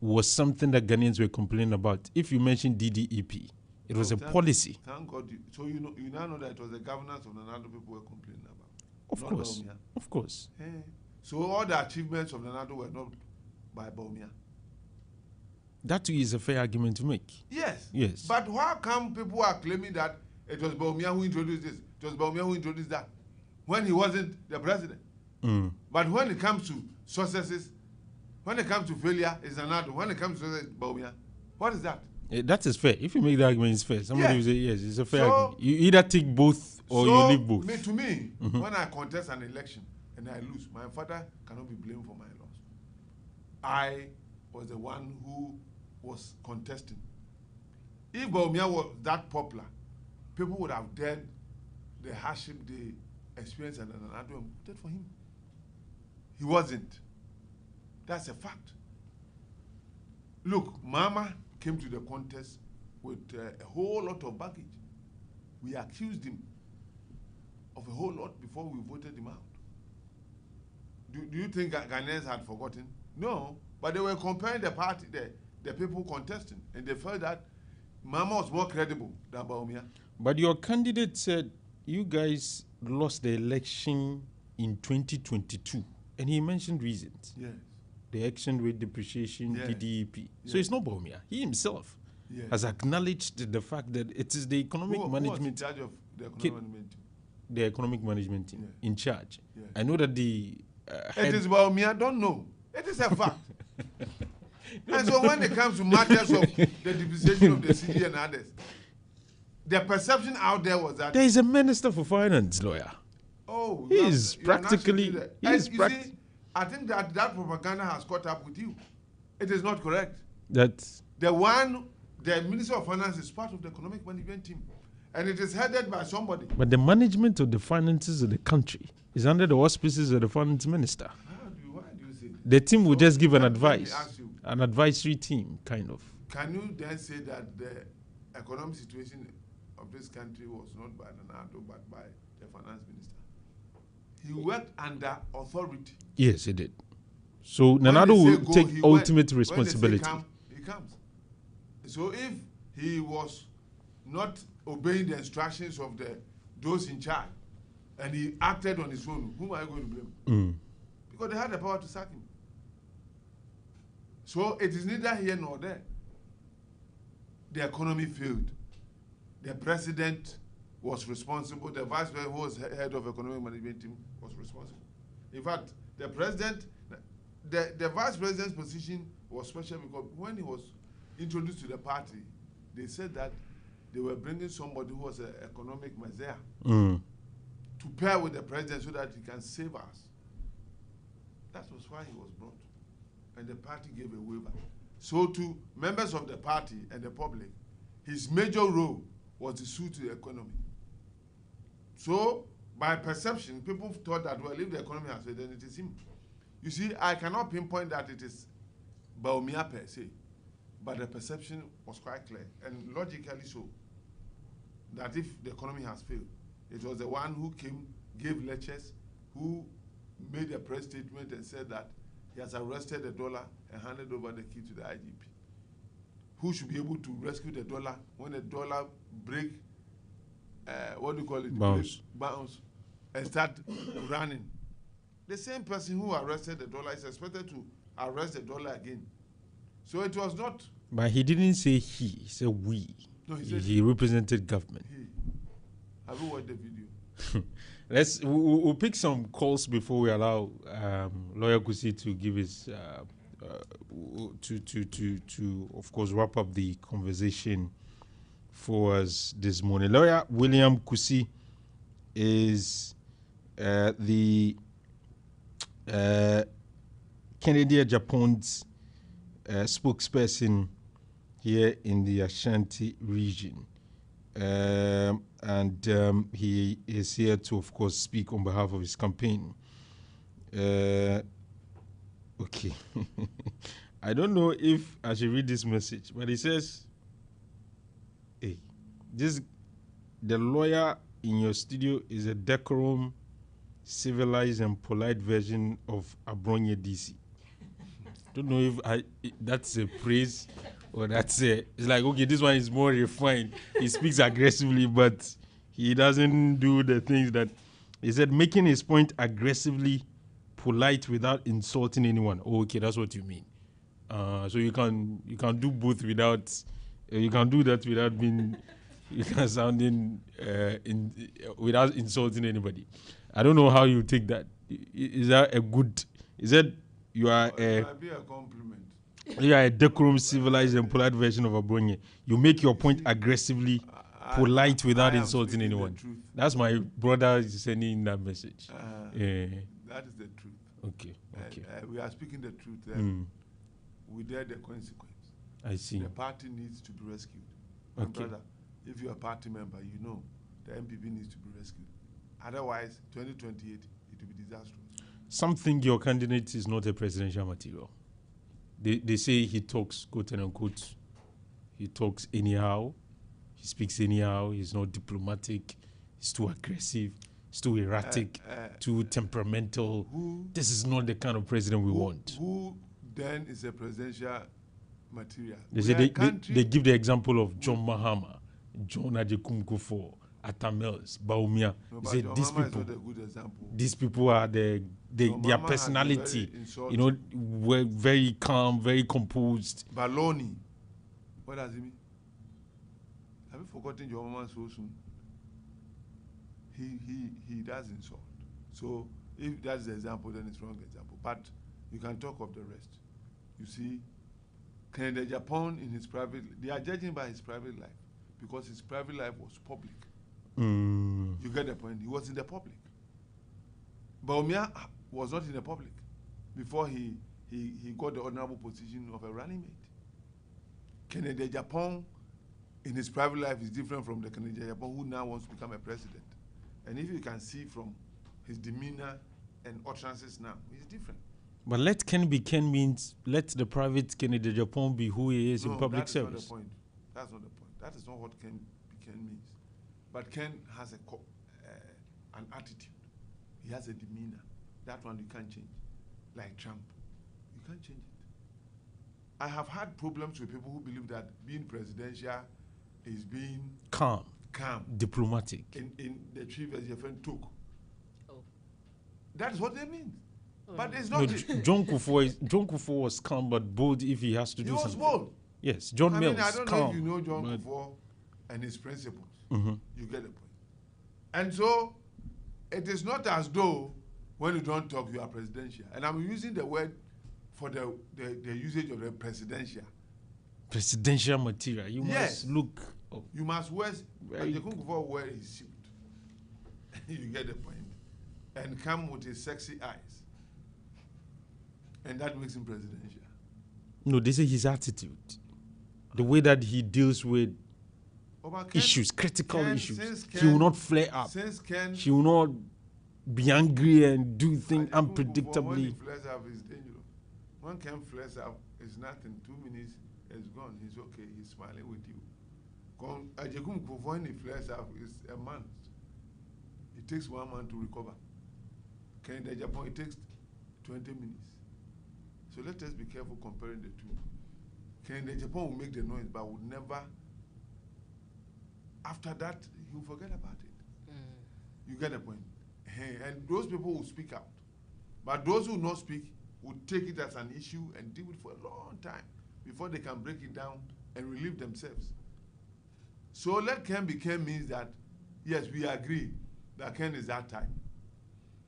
was something that Ghanaians were complaining about. If you mention DDEP, it was a policy. Thank God. So you now know that it was the governance of Nanado people were complaining about. Of course. Baumia. Of course. Hey. So all the achievements of Nanado were not by Baumia. That too is a fair argument to make. Yes. Yes. But how come people are claiming that it was Baumia who introduced this? It was Baumia who introduced that when he wasn't the president. But when it comes to successes, when it comes to failure, it's Nanado. When it comes to success, it's Baumia. What is that? That is fair. If you make the argument, it's fair. Somebody will say, yes, it's a fair argument. You either take both or you leave both. To me, when I contest an election and I lose, my father cannot be blamed for my loss. I was the one who was contesting. If Baumia was that popular, people would have dared the hardship they experienced and Nanado and voted for him. He wasn't. That's a fact. Look, Mama came to the contest with a whole lot of baggage. We accused him of a whole lot before we voted him out. Do you think Ghanaians had forgotten? No, but they were comparing the party, the people contesting, and they felt that Mama was more credible than Baumia. But your candidate said you guys lost the election in 2022, and he mentioned reasons. Yes. The exchange rate depreciation, DDEP. Yes. So it's not Baumia. He himself has acknowledged the fact that it is the economic management. Who was in charge of the economic management team? The economic management team in charge. Yes. I know that the it is Baumia. I don't know. It is a fact. And so when it comes to matters of the depreciation of the city and others, the perception out there was that there is a minister for finance, lawyer. Oh, He is practically. I think that propaganda has caught up with you. It is not correct. That The Minister of Finance is part of the economic management team, and it is headed by somebody. But the management of the finances of the country is under the auspices of the finance minister. Why do you say that? The team will just give an let me advice, ask you, an advisory team, kind of. can you then say that the economic situation of this country was not by Nando but by the finance minister? He worked under authority. Yes, he did. So When Nanado they say will go, take he ultimate went. responsibility. When they say come, he comes. So if he was not obeying the instructions of those in charge and he acted on his own, whom are you going to blame? Because they had the power to sack him. So it is neither here nor there. The economy failed. The president was responsible. The vice president, who was head of economic management team, was responsible. In fact, the president, the vice president's position was special because when he was introduced to the party, they said that they were bringing somebody who was an economic messiah to pair with the president so that he can save us. That was why he was brought. And the party gave a waiver. So to members of the party and the public, his major role was the suit to the economy. So by perception, people thought that, well, if the economy has failed, then it is him. You see, I cannot pinpoint that it is Baumia per se, but the perception was quite clear, and logically so, that if the economy has failed, it was the one who came, gave lectures, who made a press statement and said that he has arrested the dollar and handed over the key to the IGP, who should be able to rescue the dollar when the dollar break, what do you call it? Bounce, and start running. The same person who arrested the dollar is expected to arrest the dollar again. So it was not. But he didn't say he said we. No, he said he represented government. Have you watched the video? We'll pick some calls before we allow Lawyer Kusi to give his to of course wrap up the conversation for us this morning. Lawyer William Kusi is the Kennedy Japan's spokesperson here in the Ashanti region. And he is here to, of course, speak on behalf of his campaign. Okay. I don't know if I should read this message, but it says, hey, the lawyer in your studio is a decorum, civilized and polite version of Abronye DC. Don't know if that's a praise or that's it's like, okay, this one is more refined. He speaks aggressively, but he doesn't do the things that he said, making his point aggressively polite without insulting anyone. Oh, okay, that's what you mean. So you can do both without you can do that without being sounding without insulting anybody. I don't know how you take that. Is that a good? Is that you are it might be a compliment. You are a decorum, civilized, and polite version of Abronye. You make your point aggressively polite without insulting anyone. That's my brother sending that message. That is the truth. Okay. We are speaking the truth. We dare the consequence. I see. The party needs to be rescued. Okay. My brother, if you are a party member, you know the MPP needs to be rescued. Otherwise, 2028, it will be disastrous. Some think your candidate is not a presidential material. They say he talks, quote and unquote, he talks anyhow, he speaks anyhow, he's not diplomatic, he's too aggressive, he's too erratic, too temperamental. This is not the kind of president we want. Who then is a presidential material? They give the example of John Mahama, John Adekunmukufo, Atamels, Baumia. No, Say these people, is not a good example. these people are their personality, were very calm, very composed. Baloney. What does it mean? Have you forgotten your mama so soon? He does insult. So if that's the example, then it's wrong example. But you can talk of the rest. You see, Kennedy Japan in his private, they are judging by his private life because his private life was public. You get the point? He was in the public. Baumia was not in the public before he got the honorable position of a running mate. Kennedy Japan, in his private life, is different from the Kennedy Japan who now wants to become a president. And if you can see from his demeanor and utterances now, he's different. But let Ken be Ken means let the private Kennedy Japan be who he is in public service. Not the point. That's not the point. That is not what Ken means. But Ken has an attitude. He has a demeanor. That one you can't change. Like Trump, you can't change it. I have had problems with people who believe that being presidential is being calm, diplomatic. In the chief as your friend took. Oh. That is what they mean. But it's No, not. John Kufuor was calm but bold if he has to do something. He was bold. Yes, John Mills. I don't calm, know if you know John Kufuor and his principles. Mm-hmm. You get the point. And so, it is not as though when you don't talk, you are presidential. And I'm using the word for the usage of the presidential. Presidential material. You Yes. must look. Oh, You must wear, Very John Kufuor wear his suit. You get the point. And come with his sexy eyes. And that makes him presidential. no, they say his attitude, the way that he deals with But Ken- issues, critical Ken, issues. since He will Ken- not flare up. Since Ken, He will not be angry and do things When he unpredictably. flares up, it's dangerous. When Ken flares up, it's nothing. 2 minutes, it's gone. He's okay. He's smiling with you. When he flares up, it's a month. It takes 1 month to recover. Ken in Japan, it takes 20 minutes. So let us be careful comparing the two. Ken in Japan will make the noise, but would never. After that, he'll forget about it. You get the point. And those people will speak out. But those who will not speak will take it as an issue and deal with it for a long time before they can break it down and relieve themselves. So let Ken be Ken means that, yes, we agree that Ken is that type.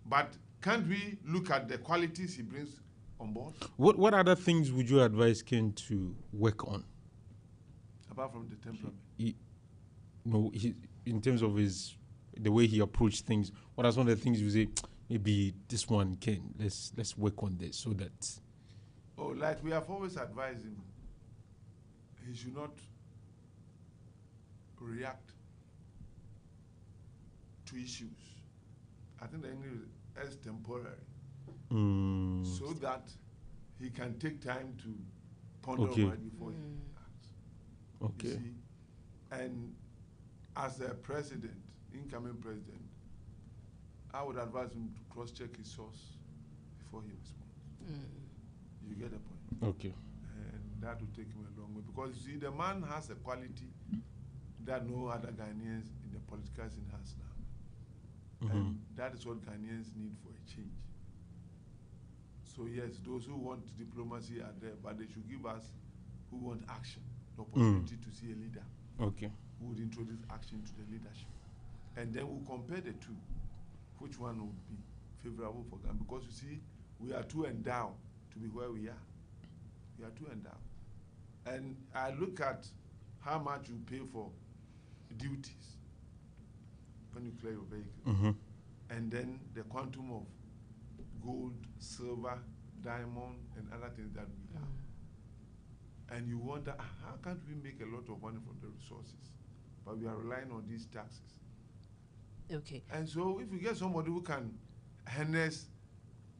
But can't we look at the qualities he brings on board? What other things would you advise Ken to work on? Apart from the temperament. In terms of the way he approached things, what are some of the things you say, maybe this one, Ken, let's work on this so that... Oh, like we have always advised him, he should not react to issues. I think the English is temporary. So that he can take time to ponder over it before he acts. Okay. You see? And as a president, incoming president, I would advise him to cross-check his source before he responds. You get the point? Okay. And that will take him a long way. Because you see, the man has a quality that no other Ghanaians in the political scene has now. And that is what Ghanaians need for a change. So yes, those who want diplomacy are there, but they should give us who want action, the opportunity to see a leader. Okay. Who would introduce action to the leadership. And then we'll compare the two. Which one would be favorable for Ghana? Because you see, we are too endowed to be where we are. We are too endowed. And I look at how much you pay for duties when you clear your vehicle. And then the quantum of gold, silver, diamond, and other things that we have. And you wonder, how can't we make a lot of money from the resources? But we are relying on these taxes. Okay. And so if you get somebody who can harness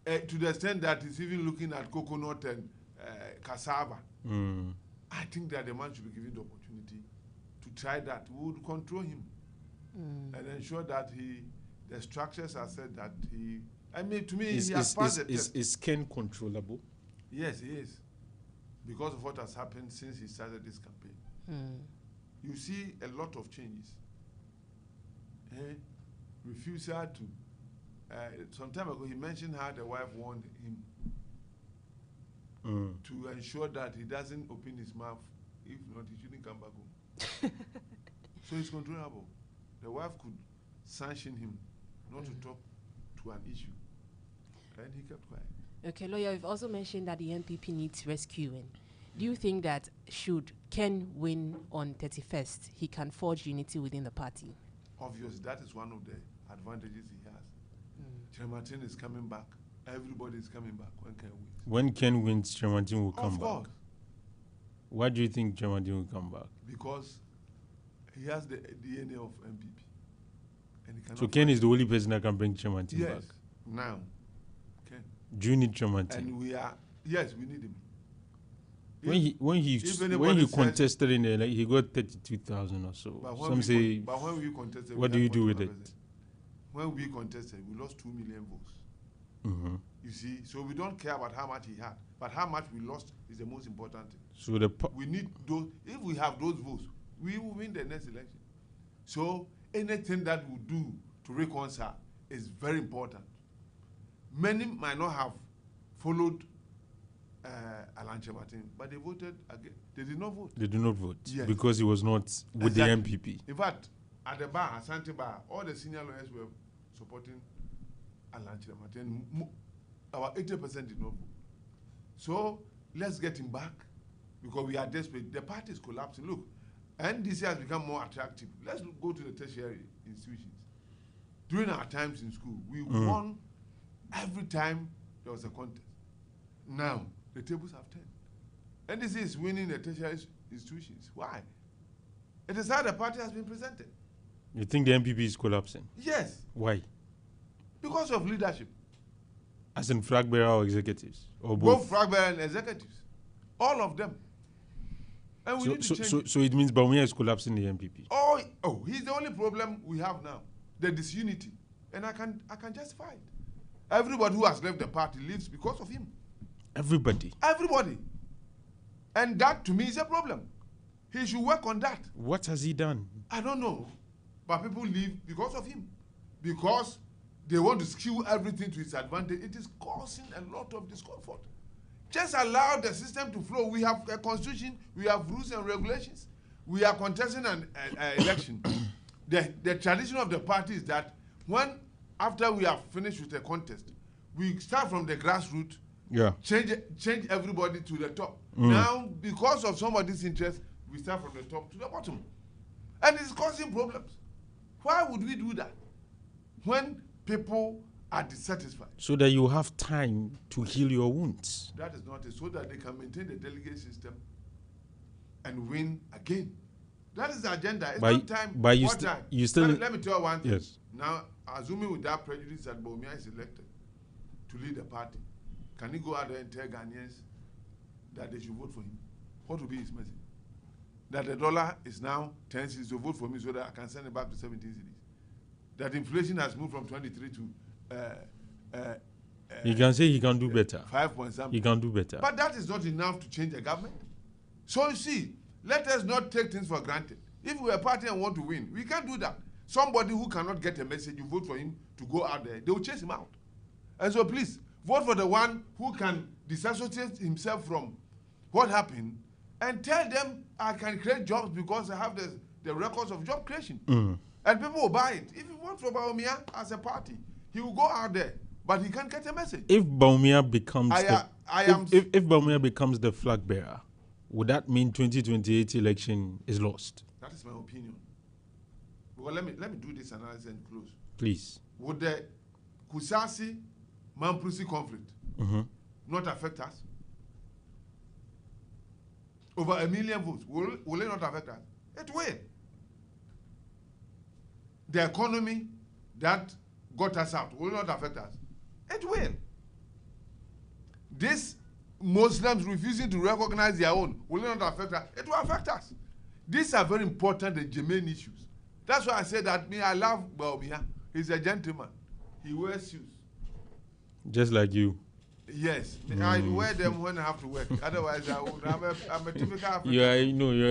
to the extent that he's even looking at coconut and cassava, I think that the man should be given the opportunity to try that. We would control him and ensure that the structures are set that I mean, to me, he has passed the test. Is Ken controllable? Yes, he is. Because of what has happened since he started this campaign. You see a lot of changes. Refusal to... some time ago, he mentioned how the wife warned him to ensure that he doesn't open his mouth. If not, he shouldn't come back home. So he's controllable. The wife could sanction him not to talk to an issue. And he kept quiet. Okay, lawyer, you've also mentioned that the NPP needs rescuing. Do you think that should Ken win on 31st, he can forge unity within the party? Obviously, that is one of the advantages he has. Martin is coming back. Everybody is coming back when Ken wins. When Ken wins, Martin will come Of back. course. Why do you think Martin will come back? Because he has the DNA of MPP. And he So Ken is the only person that can bring Martin yes, back? now. Ken. Do you need Martin? And we need him. When he contested in there, like he got 32,000 or so. But Some say. But when we contested, what do you do with it? When we contested, we lost 2 million votes. Mm-hmm. You see, so we don't care about how much he had, but how much we lost is the most important thing. So we need those. If we have those votes, we will win the next election. So anything that we do to reconcile is very important. Many might not have followed Alan Martin, but they voted again. They did not vote. They did not vote because he was not with the MPP. In fact, at the bar, Asante Bar, all the senior lawyers were supporting Alan Martin. About 80% did not vote. So let's get him back because we are desperate. The party is collapsing. Look, NDC has become more attractive. Let's go to the tertiary institutions. During our times in school, we won every time there was a contest. Now, the tables have turned. NDC is winning the tertiary institutions. Why? It is how the party has been presented. You think the MPP is collapsing? Yes. Why? Because of leadership. As in flag bearer or executives? Or both flag bearer and executives. All of them. And we need to change so it means Bawumia is collapsing the MPP? Oh, he's the only problem we have now. The disunity. And I can justify it. Everybody who has left the party leaves because of him. Everybody? Everybody. And that to me is a problem. He should work on that. What has he done? I don't know. But people leave because of him. Because they want to skew everything to his advantage. It is causing a lot of discomfort. Just allow the system to flow. We have a constitution, we have rules and regulations. We are contesting an election. The tradition of the party is that after we have finished with the contest, we start from the grassroots, change everybody to the top. Now, because of somebody's interest, we start from the top to the bottom. And it's causing problems. Why would we do that? When people are dissatisfied. So that you have time to heal your wounds. That is not it. So that they can maintain the delegate system and win again. That is the agenda. It's not time. But you still let me tell you one thing. Yes. Now, assuming with that prejudice that Bawumia is elected to lead the party, can he go out there and tell Ghanaians that they should vote for him? What will be his message? That the dollar is now 10 cedis, so vote for me so that I can send it back to 17 cedis. That inflation has moved from 23 to he can say he can do better. 5 point something. He can do better. But that is not enough to change the government. So you see, let us not take things for granted. If we are a party and want to win, we can't do that. Somebody who cannot get a message, you vote for him to go out there, they will chase him out. And so please, vote for the one who can disassociate himself from what happened and tell them I can create jobs because I have the records of job creation. And people will buy it. If you vote for Bawumia as a party, he will go out there, but he can't get a message. If Bawumia becomes if Bawumia becomes the flag bearer, would that mean 2028 election is lost? That is my opinion. Well, let me do this analysis and close. Please. Would the Kusasi Mamprusi conflict not affect us? Over 1 million votes, will it not affect us? It will. The economy that got us out will not affect us. It will. These Muslims refusing to recognize their own will not affect us. It will affect us. These are very important and germane issues. That's why I say that I love Bawumia. He's a gentleman. He wears shoes. Just like you. Yes. I wear them when I have to work. Otherwise, I'm a typical African.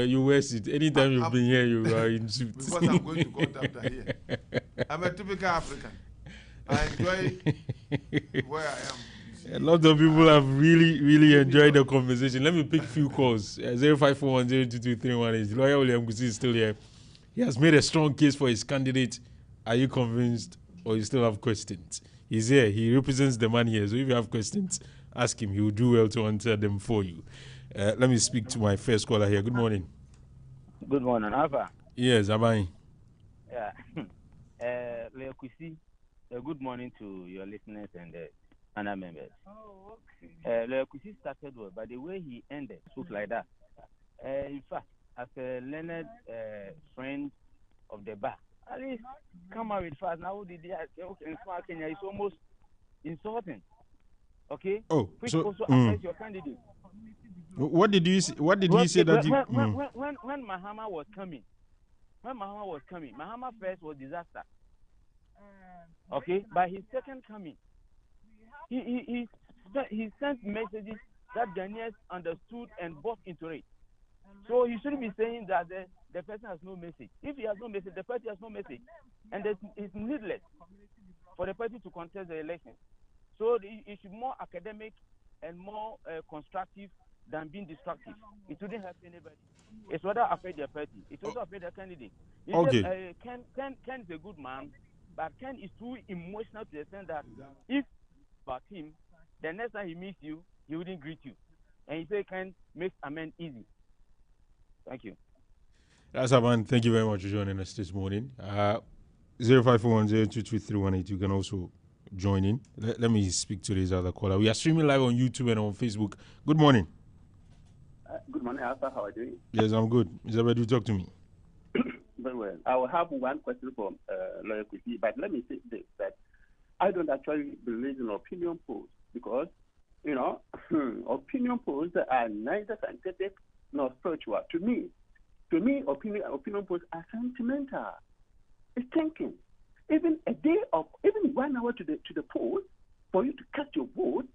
You wear suit. Anytime you've been here, you are in suit. Because I'm going to court after here. I'm a typical African. I enjoy where I am. A lot of people have really, really enjoyed the conversation. Let me pick a few calls. 0541022318. Lawyer William Gusi is still here. He has made a strong case for his candidate. Are you convinced or you still have questions? He's here. He represents the man here. So if you have questions, ask him. He will do well to answer them for you. Let me speak to my first caller here. Good morning. Good morning, Alfa. Yes, Abai. Yeah. Leo Kusi, good morning to your listeners and panel members. Kusi started well, but the way he ended spoke like that. In fact, as a learned friend of the bar, at least come out with fast. Now, did they say, okay, in Kenya, it's almost insulting. Okay? Which also affects your candidate. What did you say? What did he say that you? When Mahama was coming, Mahama first was disaster. Okay, by his second coming, he sent messages that Ghanaians understood and bought into it. So he shouldn't be saying that the person has no message. If he has no message, the party has no message, and it's needless for the party to contest the election. So it should be more academic and more constructive than being destructive. It wouldn't help anybody. It's rather affect their party. It also affect their candidate. Okay. Ken is a good man, but Ken is too emotional to the extent that if about him, the next time he meets you, he wouldn't greet you. And he said Ken makes amends easy. Thank you. That's Aban. Thank you very much for joining us this morning. 0541022318. You can also join in. Let me speak to this other caller. We are streaming live on YouTube and on Facebook. Good morning. Good morning, Alfa. How are you doing? Yes, I'm good. Isabel, talk to me. Very well. I will have one question from Lawyer Kusi, but let me say this, that I don't actually believe in opinion polls because, opinion polls are neither scientific nor spiritual. To me, opinion polls are sentimental. It's thinking. Even 1 hour to the poll, for you to cast your vote,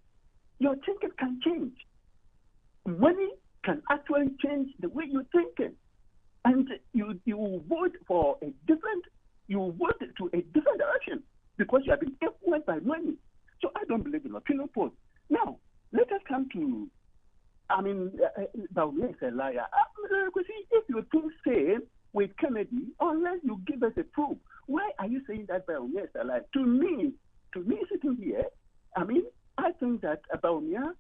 your thinking can change. Money can actually change the way you're thinking. And you vote to a different direction because you have been influenced by money. So I don't believe in opinion polls. Now, let us come to, Baumia is a liar. If you think same with Kennedy, unless you give us a proof, why are you saying that Baumia is a liar? To me, sitting here, I think that Baumia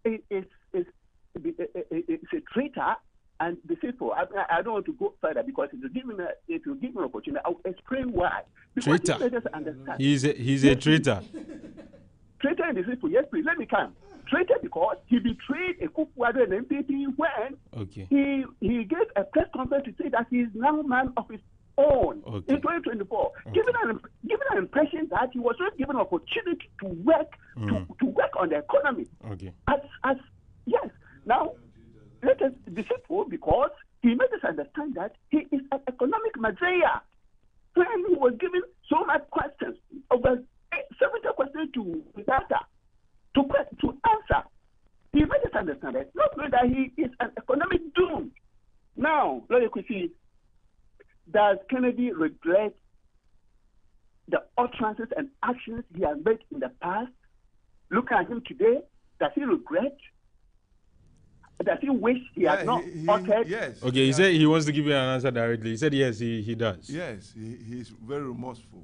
is a traitor. And the people, I don't want to go further because if you give me an opportunity, I'll explain why. Because Traitor. Let us understand. He's a traitor. Traitor in the people. Yes, please let me come. Traitor because he betrayed a Kufuor and MPP when he gave a press conference to say that he is now a man of his own in 2024, giving an impression that he was not given an opportunity to work to work on the economy. As yes, now. Let us be simple because he made us understand that he is an economic material. When he was given so much questions, over 70 questions to data, to answer, he made us understand that, not knowing that he is an economic doom. Now, Lawyer Kusi, does Kennedy regret the utterances and actions he has made in the past? Looking at him today, does he regret? Does he wish he had not uttered? Yes. Okay, he said he wants to give you an answer directly. He said yes, he does. Yes, he's very remorseful.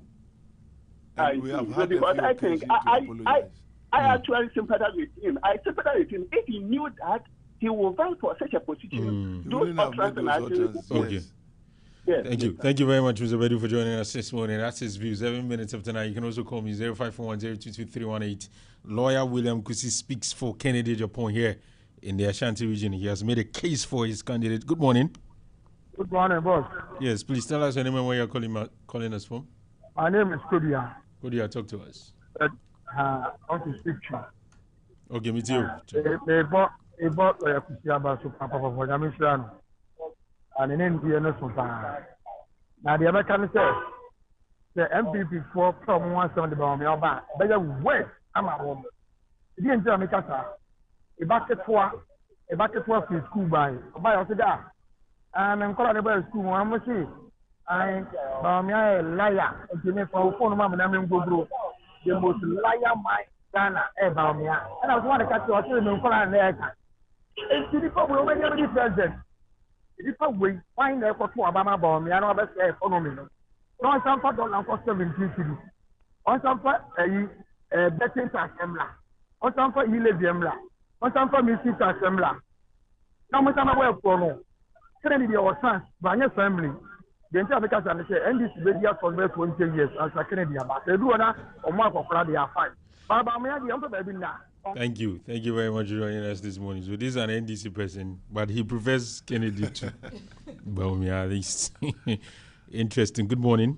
And we have had because I think I actually sympathize with him. I sympathize with him if he knew that he will vote for such a position. Those utterances. Okay. Yes. Thank you very much, Mr. Bedu, for joining us this morning. That's his view. 7 minutes after 9. You can also call me 0541022318. Lawyer William Kusi speaks for Kennedy Japan here in the Ashanti region. He has made a case for his candidate. Good morning. Good morning, boss. Yes, please tell us your name and where you're calling us from. My name is Kodia. Kodia, talk to us. I want to speak to you. Okay, me too. And in India, now the American says the MPP for from 170 about but the West, I'm a woman. The Indian America. A bucket for school by also that. And I'm calling about school. I'm going to say, I'm a liar. And for phone, Mamma, and go through the most liar my Ghana about me. And I was want to catch your children for an air. It's the problem when you're the president. If I wait, find out for Obama bomb, I know about the economy. No, some for $17 cities. On some for a betting tax, on some for Illivium. On some for Mrs. Assembler. Now, much I'm aware for no. Kennedy or sons, by your family. The entire America and say NDC be here for 20 years as a Canadian. But they do na Omar Kokra they are fine. But me the answer be na. Thank you very much for joining us this morning. So this is an NDC person, but he prefers Kennedy to Baumia. This interesting. Good morning.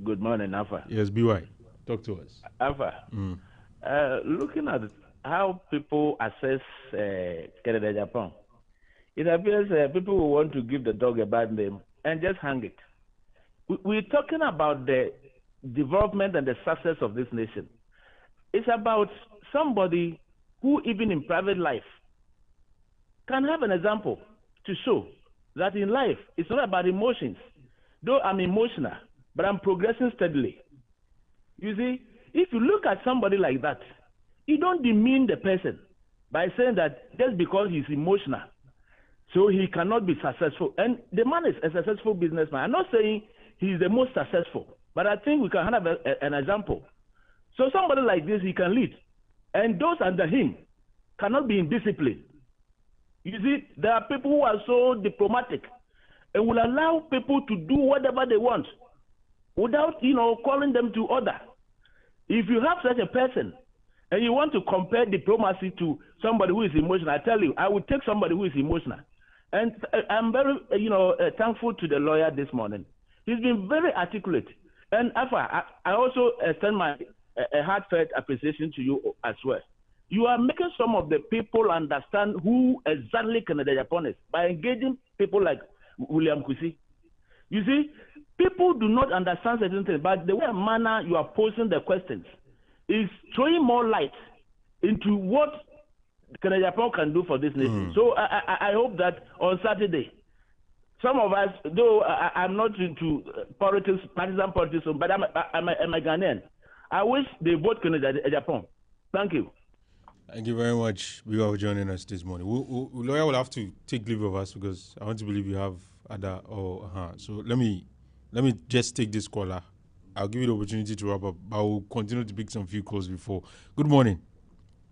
Good morning, Alfa. Yes, BY. Talk to us. Alfa. Looking at how people assess Canada, Japan, it appears people will want to give the dog a bad name and just hang it. We're talking about the development and the success of this nation. It's about somebody who, even in private life, can have an example to show that in life, it's not about emotions. Though I'm emotional, but I'm progressing steadily. You see, if you look at somebody like that, you don't demean the person by saying that just because he's emotional, so he cannot be successful. And the man is a successful businessman. I'm not saying he's the most successful, but I think we can have an example. So somebody like this, he can lead. And those under him cannot be in discipline. You see, there are people who are so diplomatic and will allow people to do whatever they want without, calling them to order. If you have such a person and you want to compare diplomacy to somebody who is emotional, I tell you, I would take somebody who is emotional. And I'm very, thankful to the lawyer this morning. He's been very articulate. And Alpha, I also extend my a heartfelt appreciation to you as well. You are making some of the people understand who exactly Canada Japan is by engaging people like William Kwesi. You see, people do not understand certain things, but the way and manner you are posing the questions is throwing more light into what Canada Japan can do for this nation. So I hope that on Saturday, some of us, though I'm not into politics, partisan politics, but I'm a Ghanaian. I wish they vote Canada Japan. Thank you. Thank you very much, Biwa, for joining us this morning. Lawyer will have to take leave of us because I want to believe you have other. So let me just take this caller. I'll give you the opportunity to wrap up. I will continue to pick some few calls before. Good morning.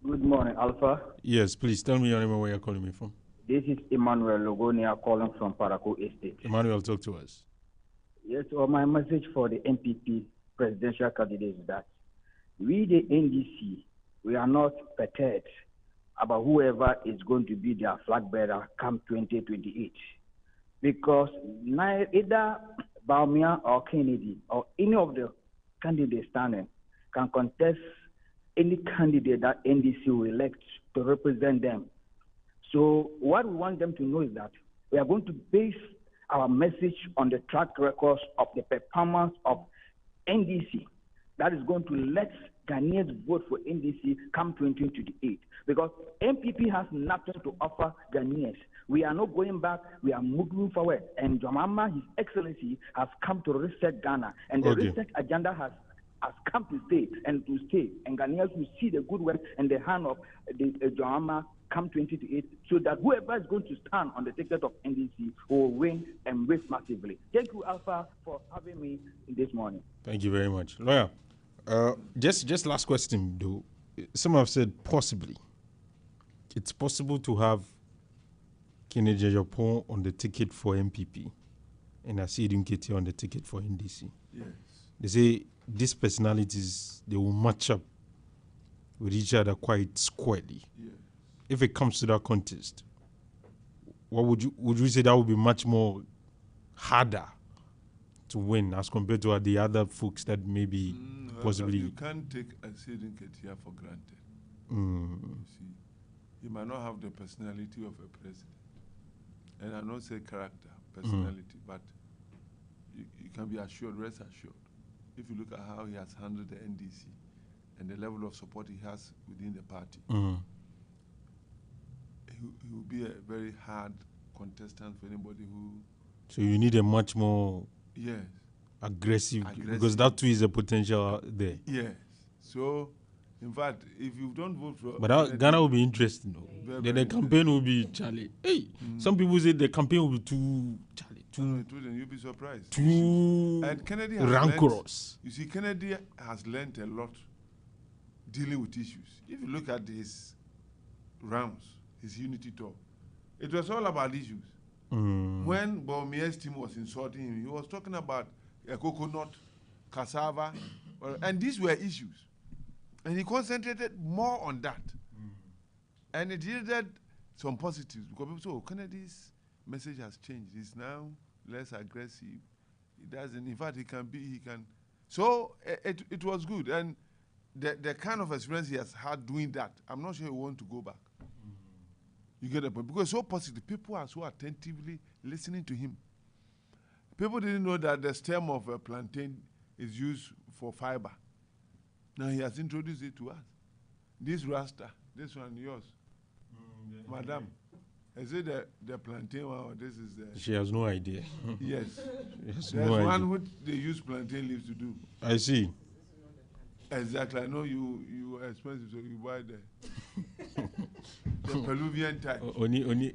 Good morning, Alpha. Yes, please tell me your name and where you're calling me from. This is Emmanuel Logonia calling from Parakou Estate. Emmanuel, talk to us. Yes, my message for the MPP presidential candidates is that we, the NDC, we are not perturbed about whoever is going to be their flag bearer come 2028. Because either Baumia or Kennedy or any of the candidates standing can contest any candidate that NDC will elect to represent them. So what we want them to know is that we are going to base our message on the track records of the performance of NDC. That is going to let Ghanaians vote for NDC come 2028. Because MPP has nothing to offer Ghanaians. We are not going back. We are moving forward. And Jamama, His Excellency, has come to reset Ghana. And the reset agenda has come to stay and to stay. And Ghanaians will see the good work and the hand of the Jamama come 2028, so that whoever is going to stand on the ticket of NDC will win and win massively. Thank you, Alpha, for having me this morning. Thank you very much. Lawyer, just last question, though. Some have said possibly. It's possible to have Canada Japan on the ticket for MPP and Asidu Nketi on the ticket for NDC. Yes. They say these personalities, they will match up with each other quite squarely. Yes. If it comes to that contest, what would you say that would be much more harder to win as compared to the other folks that maybe possibly... You can't take Asidu Nketi for granted. You see, he might not have the personality of a president. And I don't say character, personality, but you can be assured, rest assured. If you look at how he has handled the NDC and the level of support he has within the party, he will be a very hard contestant for anybody who... So you need a much more yes aggressive, because that too is a potential there. Yes. So, in fact, if you don't vote for... But Ghana will be interesting, though. The campaign will be, Charlie. Hey, some people say the campaign will be too, Charlie, too... You'll be surprised. Too and Kennedy has rancorous. You see, Kennedy has learned a lot dealing with issues. If you look at his rounds, his unity tour, it was all about issues. When Bawumia's team was insulting him, he was talking about a coconut, cassava, and these were issues. And he concentrated more on that. And it yielded some positives because people say, oh, Kennedy's message has changed. He's now less aggressive. He doesn't, in fact, he can. So it was good. And the kind of experience he has had doing that, I'm not sure he wants to go back. You get the point? Because it's so positive. People are so attentively listening to him. People didn't know that the stem of a plantain is used for fiber. Now he has introduced it to us. This rasta, this one yours. Madam, is it the plantain one or this is the... She has no idea. Yes. There's one which they use plantain leaves to do. I see. Exactly. I know you are expensive, so you buy the Peruvian type.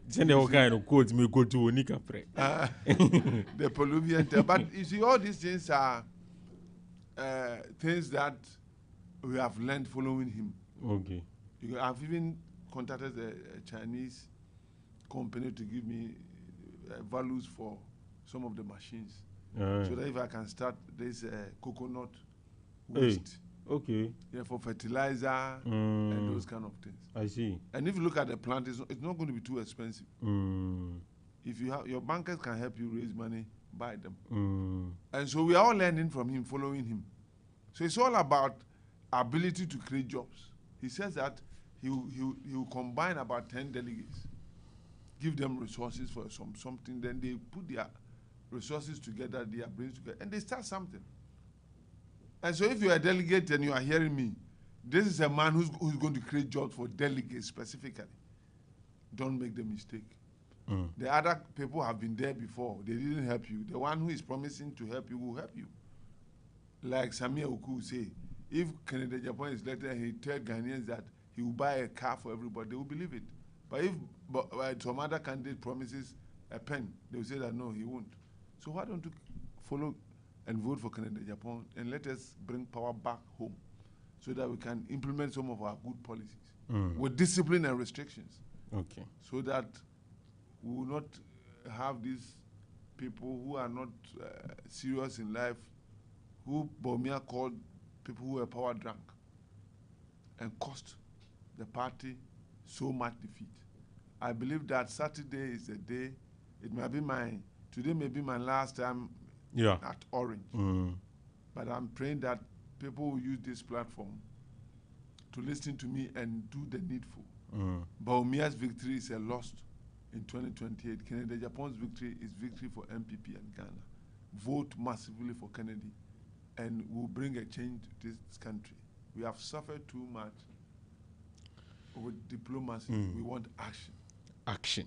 Send all kind of quotes me go to Onika pre. The Peruvian type. But you see, all these things are things that we have learned following him. Okay. I've even contacted a Chinese company to give me values for some of the machines. So that if I can start this coconut waste. Hey. Okay. Yeah, for fertilizer and those kind of things. I see. And if you look at the plant, it's not going to be too expensive. If you have your bankers can help you raise money, buy them. And so we are all learning from him, following him. So it's all about ability to create jobs. He says that he will combine about 10 delegates, give them resources for something, then they put their resources together, their brains together, and they start something. And so if you are a delegate and you are hearing me, this is a man who's going to create jobs for delegates specifically. Don't make the mistake. The other people have been there before. They didn't help you. The one who is promising to help you will help you. Like Samia Oku say, if Kennedy Japan is elected and he tells Ghanaians that he will buy a car for everybody, they will believe it. But if some other candidate promises a pen, they will say that no, he won't. So why don't you follow and vote for Kennedy Japan and let us bring power back home so that we can implement some of our good policies with discipline and restrictions. Okay. So that we will not have these people who are not serious in life, who Bawumia called people who were power drunk and cost the party so much defeat. I believe that Saturday is a day, today may be my last time at Orange. But I'm praying that people will use this platform to listen to me and do the needful. Bawumia's victory is a loss in 2028. Kennedy Japan's victory is victory for MPP and Ghana. Vote massively for Kennedy and we'll bring a change to this country. We have suffered too much with diplomacy. We want action. Action.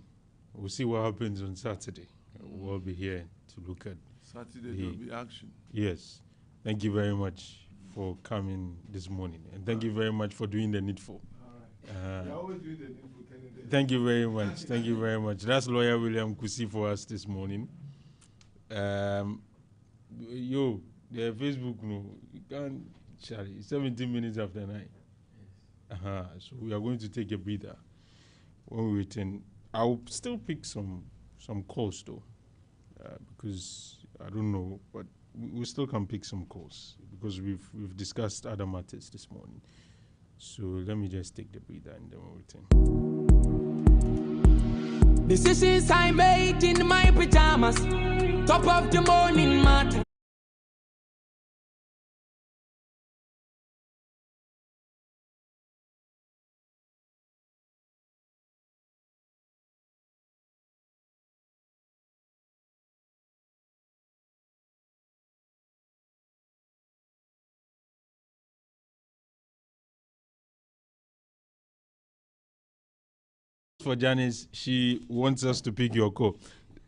We'll see what happens on Saturday. We'll be here to look at Saturday. There will be action. Yes. Thank you very much for coming this morning, and thank you very much for doing the needful. You're always doing the needful, Kennedy. Thank you very much. Thank you very much. That's lawyer William Kusi for us this morning. The Facebook, no, you can't, Charlie, 17 minutes after 9. So we are going to take a breather. When we return, I'll still pick some calls though, because I don't know, but we still can pick some calls because we've discussed other matters this morning. So let me just take the breather and then we'll return. Decisions I made in my pajamas, top of the morning matter. For Janice, she wants us to pick your call.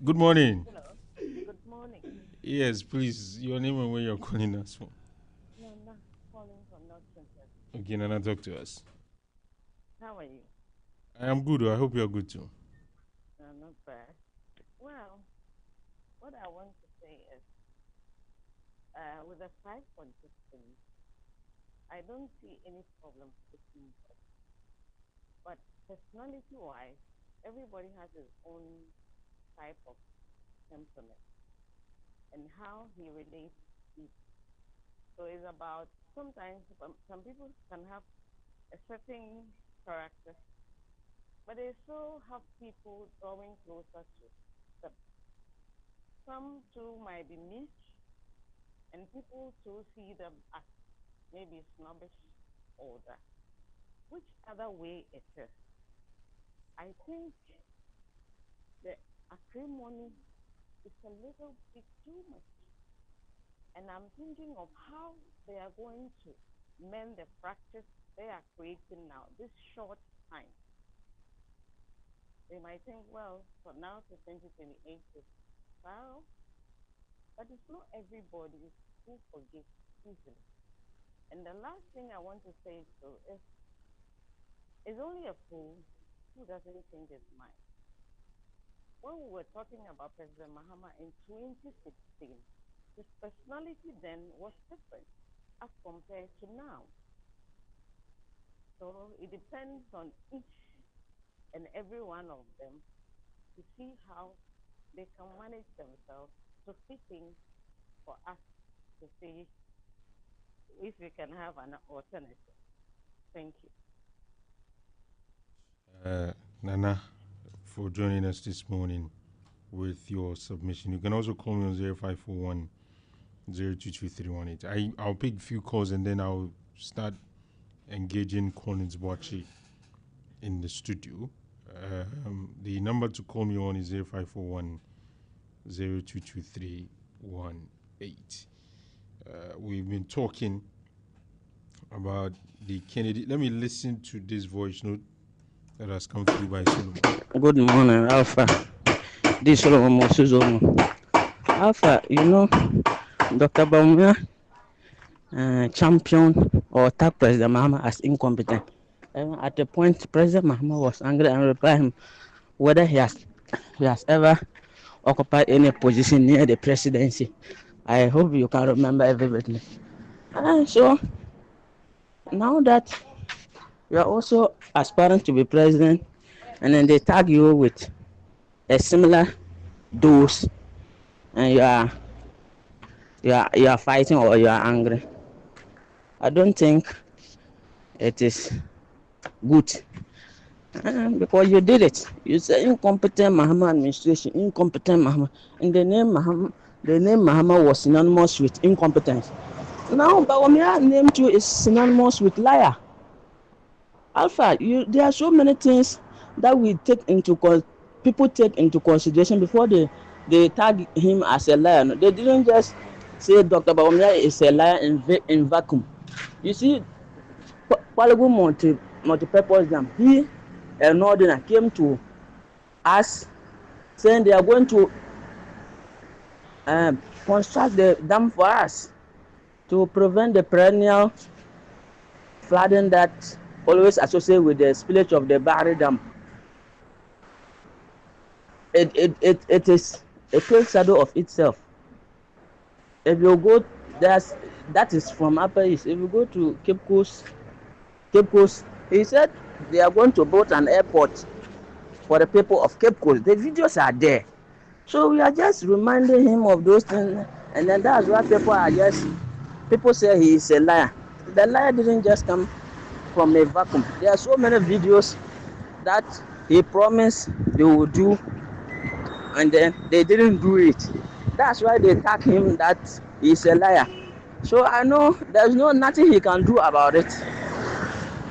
Good morning. Hello. Good morning. Yes, please, your name and where you're calling us from. Nana, calling from North Central. Okay, Nana, talk to us. How are you? I am good. I hope you're good too. Not bad. Well, what I want to say is, with the 5.6 billion, I don't see any problem with it. But personality-wise, everybody has his own type type of temperament and how he relates to people. So it's about sometimes some people can have a certain character, but they still have people drawing closer to them. Some too might be meek, and people too see them as maybe snobbish or that. Which other way it is? I think the acrimony is a little bit too much. And I'm thinking of how they are going to mend the practice they are creating now, this short time. They might think, well, for now to 2028 is well, but it's not everybody who forgets easily. And the last thing I want to say so is only a fool who doesn't change his mind. When we were talking about President Mahama in 2016, his personality then was different as compared to now. So it depends on each and every one of them to see how they can manage themselves to fit in for us to see if we can have an alternative. Thank you. Nana, for joining us this morning with your submission. You can also call me on 0541 022318. I'll pick a few calls and then I'll start engaging Collins Boachi in the studio. The number to call me on is 0541 022318. We've been talking about the Kennedy. Let me listen to this voice note that has come through by Solomon. Good morning, Alpha. This is Solomon Mosuzomo. Alpha, Dr. Baumia champion or attack President Mahama as incompetent. At the point, President Mahama was angry and replied him whether he has ever occupied any position near the presidency. I hope you can remember vividly. So now that you are also aspiring to be president, and then they tag you with a similar dose, and you are fighting or you are angry. I don't think it is good because you did it. You say incompetent Mahama administration, incompetent Mahama, and the name Mahama was synonymous with incompetence. Now Bawumia name too is synonymous with liar. Alpha, there are so many things that people take into consideration before they tag him as a liar. They didn't just say Dr. Bawumia is a liar in vacuum. You see, Palagu multi-purpose dam, he and Northern came to us saying they are going to construct the dam for us to prevent the perennial flooding that always associated with the spillage of the Bahari Dam. It is a clear shadow of itself. If you go, that is from Upper East. If you go to Cape Coast, he said they are going to build an airport for the people of Cape Coast. The videos are there. So we are just reminding him of those things, and then that's why people say he is a liar. The liar didn't just come from a vacuum. There are so many videos that he promised they would do, and then they didn't do it. That's why they tag him that he's a liar. So I know there's nothing he can do about it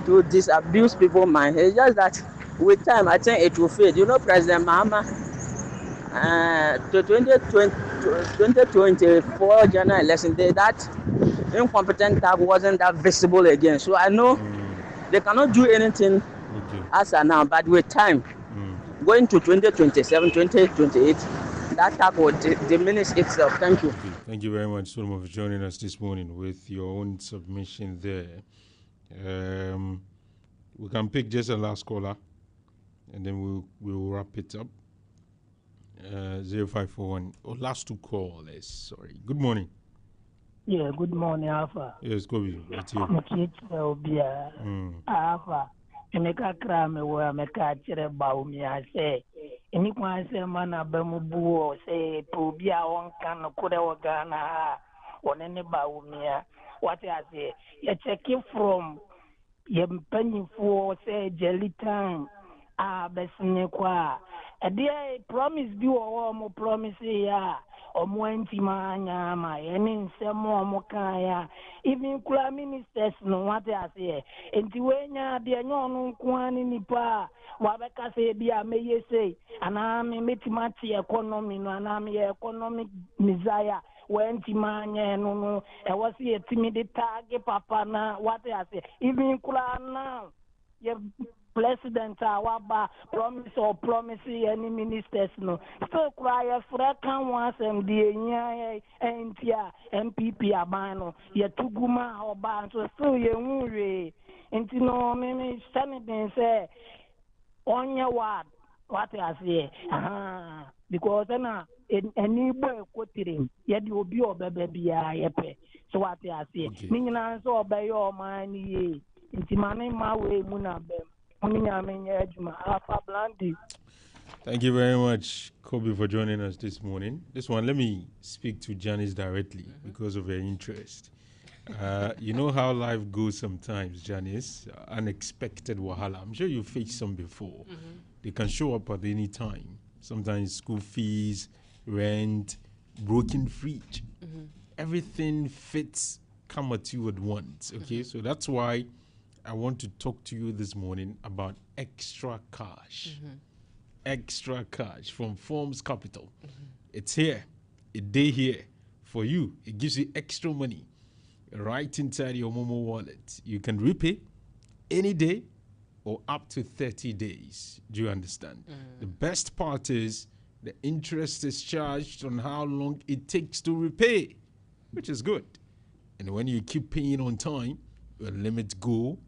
to disabuse people's mind. It's just that with time, I think it will fade. President Mahama, to 2024 general election day, that incompetent tag wasn't that visible again. So I know they cannot do anything as of now, but with time, going to 2027, 2028, that tag will diminish itself. Thank you. Okay. Thank you very much, Solomon, for joining us this morning with your own submission there. We can pick just a last caller, and then we'll wrap it up. 0541. Last two callers. Sorry. Good morning. Yeah, good morning, Alpha. Yes, Kobe. It's you. Alpha. Emeka krame wa meka chere Bawumia say Any one say man a bemubu say probia one can could have Ghana or any baumia. What I say, you check it from your penny for say jelly time. Besine kwa. A dear promise do or more promise ya. Omwenti manya ma yeni nsemo omokaya even kula ministers no what I say enti wenya de nyonu kwani nipa wabeka se bia meye say ana me metimati economy no ana me economic desire wenti manya no e wasi etimi de tag papa na what I say even kula na ye president waba promise or promise any ministers no so cry for can once and the entia MPP abano ye tuguma oba so ye nwure enti no me standing say onya what I say because na any boy quoting ye di obi obebe bia ye pe so what I say me nyina so obey your man ye enti mane ma we mu na bem. Thank you very much, Kobe, for joining us this morning. This one, let me speak to Janice directly because of her interest. You know how life goes sometimes, Janice. Unexpected wahala. I'm sure you faced some before. They can show up at any time. Sometimes school fees, rent, broken fridge. Everything fits, come at you at once. Okay, so that's why I want to talk to you this morning about extra cash. Extra cash from Forms Capital. It's here, a day here for you. It gives you extra money right inside your Momo wallet. You can repay any day or up to 30 days. Do you understand? The best part is the interest is charged on how long it takes to repay, which is good. And when you keep paying on time, your limits grow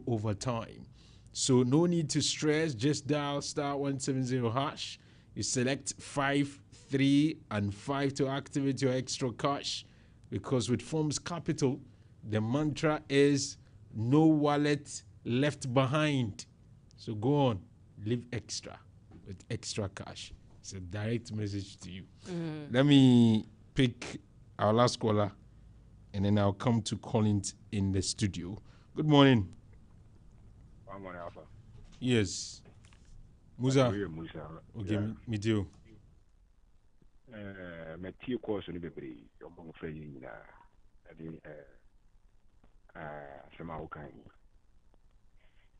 over time. So no need to stress, just dial *170#. You select 5, 3, and 5 to activate your extra cash, because with Forms Capital, the mantra is no wallet left behind. So go on, live extra with extra cash. It's a direct message to you. Let me pick our last caller, and then I'll come to Collins in the studio. Good morning. Good morning, Alfa. Yes. Musa. Musa. Okay, me too. My tea course in the baby, your mom friend, somehow kind.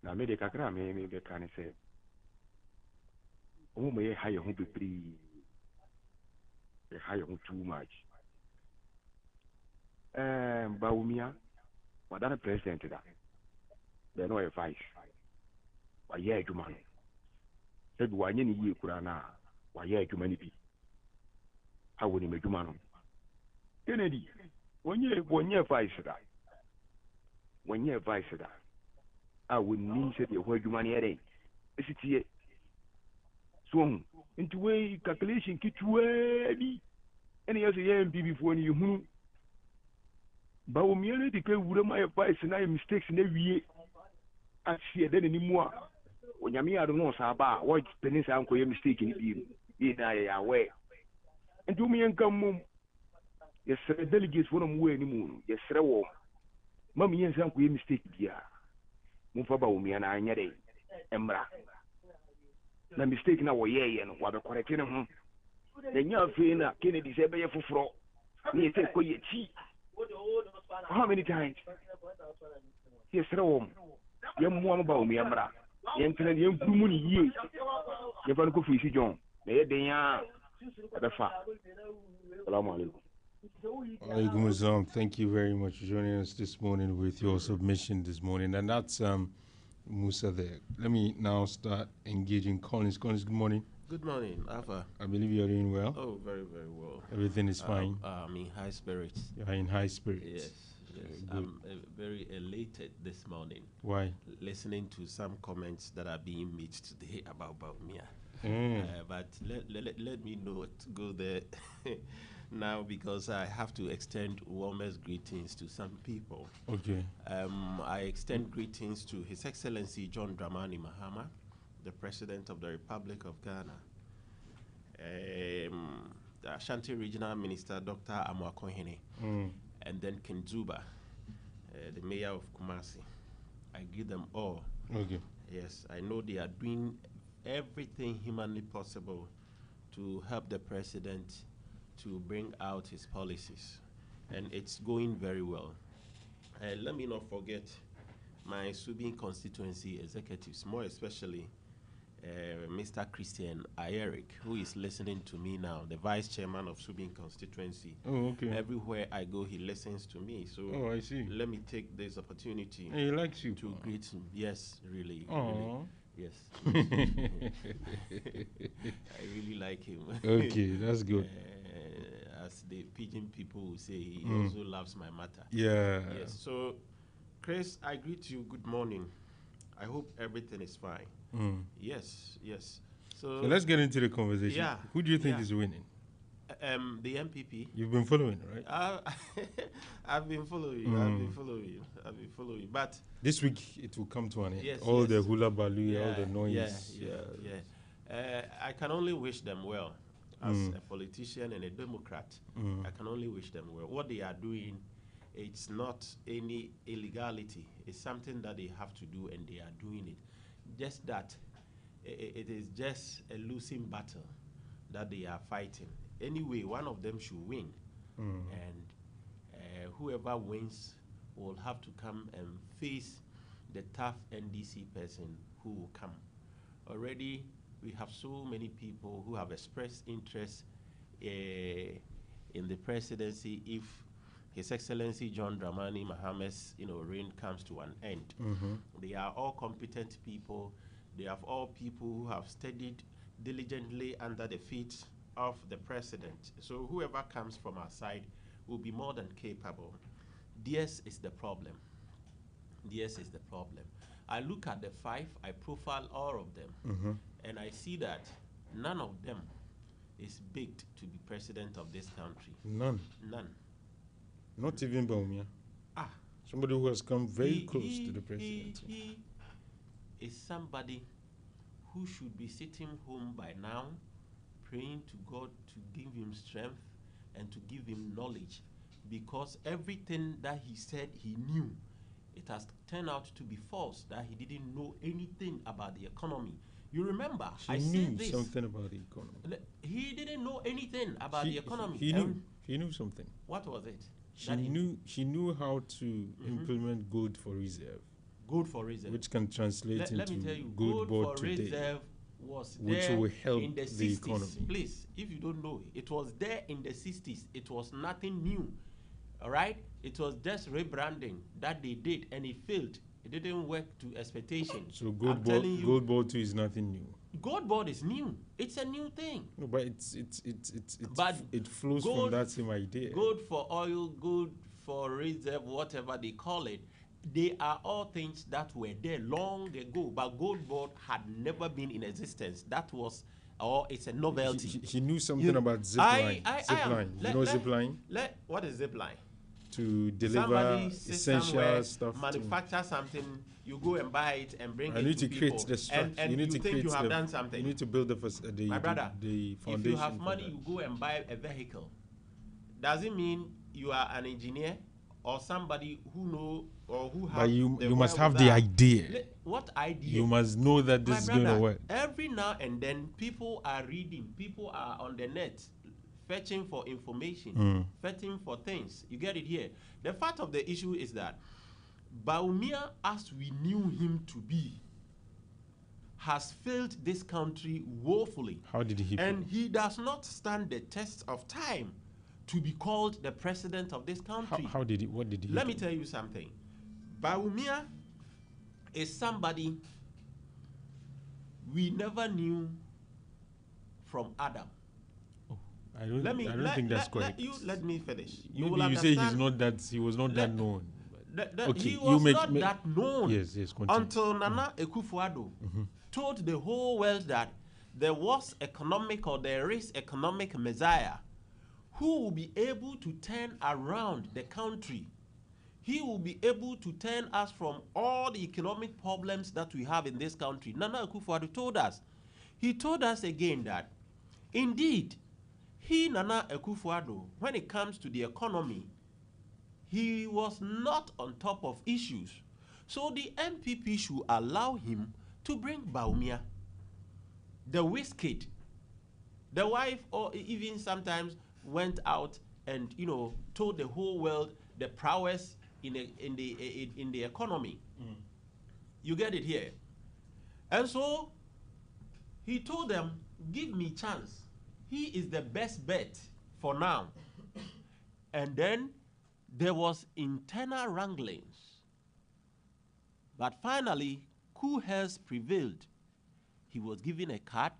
Now, maybe Kakra may be kind of say, oh, may I hire who be free? They hire too much. Baumia, Madame President, there no advice. Why, yeah, you man. Said, why any year, Kurana, why, yeah, you many people. How would you make you man? Kennedy, when you advice that, when you advice that, I would mean that you heard you money at it. Is it here? So, into way calculation, get you ready. Any other year before you. But when you declare would my advice and I mistakes in every year, I see it anymore. When you mean I don't know about what pennies uncle you mistake in you, I aware. And to me and come home. Yes, sir, delegates one of way anymore. Yes, sir, Mammy and uncle you mistake here. Move about me and I need Emra. The mistake now, yeah, and what a correcting him. Then you're feeling Kennedy's ever for fraud. You take for your tea. How many times? Yes, sir. Young one about me, Amra. Young money years. You're going to go fish, John. They are the far. Thank you very much for joining us this morning with your submission this morning. And that's Musa there. Let me now start engaging Collins. Collins, good morning. Good morning, Alfa. I believe you're doing well. Oh, very, very well. Everything is fine. I'm in high spirits. You're in high spirits. Yes. I'm very elated this morning. Why? Listening to some comments that are being made today about Baumia. But let me not go there now, because I have to extend warmest greetings to some people. Okay. I extend greetings to His Excellency John Dramani Mahama, the President of the Republic of Ghana, the Ashanti Regional Minister, Dr. Amwakohene, and then Ken Zuba, the Mayor of Kumasi. I greet them all. Okay. Yes, I know they are doing everything humanly possible to help the President to bring out his policies. And it's going very well. And let me not forget my Subin constituency executives, more especially Mr. Christian Ayeric, who is listening to me now, the vice chairman of Subin constituency. Oh, okay. Everywhere I go, he listens to me. So I see. Let me take this opportunity he likes you to greet him. Yes, really. Aww. Yes. I really like him. Okay, that's good. As the Pidgin people will say, he also loves my matter. Yeah. Yes. So, Chris, I greet you. Good morning. I hope everything is fine. Yes, yes. So let's get into the conversation. Yeah. Who do you think is winning? The MPP. You've been following, right? I've been following. I've been following. But this week it will come to an end. Yes, all the hula baloo, all the noise. I can only wish them well. As a politician and a Democrat, I can only wish them well. What they are doing, it's not any illegality. It's something that they have to do, and they are doing it. Just that it is just a losing battle that they are fighting. Anyway, one of them should win, and whoever wins will have to come and face the tough NDC person who will come. Already, we have so many people who have expressed interest in the presidency if His Excellency John Dramani Mahamad's reign comes to an end. They are all competent people. They have all people who have studied diligently under the feet of the president. So whoever comes from our side will be more than capable. This is the problem. This is the problem. I look at the five, I profile all of them, and I see that none of them is baked to be president of this country. None. None. Not even Baumia. Somebody who has come very close to the presidency. He is somebody who should be sitting home by now, praying to God to give him strength and to give him knowledge, because everything that he said he knew, it has turned out to be false, that he didn't know anything about the economy. You remember, I knew something about the economy. He didn't know anything about the economy. He knew something. What was it? She knew how to implement gold for reserve. Gold for reserve. Which can translate let into me tell you, gold board for today. Reserve was which there will help in the 60s. the economy. Please, if you don't know, it was there in the 60s. It was nothing new. All right? It was just rebranding that they did, and it failed. It didn't work to expectations. So gold board 2 is nothing new. Gold board is new. It's a new thing. No, but it flows from that same idea. Gold for oil, gold for reserve, whatever they call it. They are all things that were there long ago, but gold board had never been in existence. That was, it's a novelty. He knew something about zipline. Zipline? What is zipline? To deliver essential stuff. Manufacture something, you go and buy it and bring it to to people. Create the structure. And you think you have done something. You need to build the My brother, the foundation. If you have money, you go and buy a vehicle. Does it mean you are an engineer or somebody who know or who have? But you must have the idea. What idea? You must know that this is going to work. Every now and then, people are reading. People are on the net, fetching for information, fetching for things. You get it here. The fact of the issue is that Baumia, as we knew him to be, has failed this country woefully. How did he? And he does not stand the test of time to be called the president of this country. How did he? What did he? Let me tell you something. Baumia is somebody we never knew from Adam. I don't think that's correct. Let me finish. Maybe you say he was not that known. He was not that known. Yes, continue. Until Nana Akufo-Addo told the whole world that there was there is economic messiah who will be able to turn around the country. he will be able to turn us from all the economic problems that we have in this country. Nana Akufo-Addo told us. He told us again that, indeed, Nana Akufo-Addo, when it comes to the economy, he was not on top of issues. So the MPP should allow him to bring Bawumia, the whiz kid. The wife, or even sometimes went out and told the whole world the prowess in the economy. You get it here. And so he told them, give me chance. He is the best bet for now. And then there was internal wranglings. But finally, cool heads prevailed. He was given a card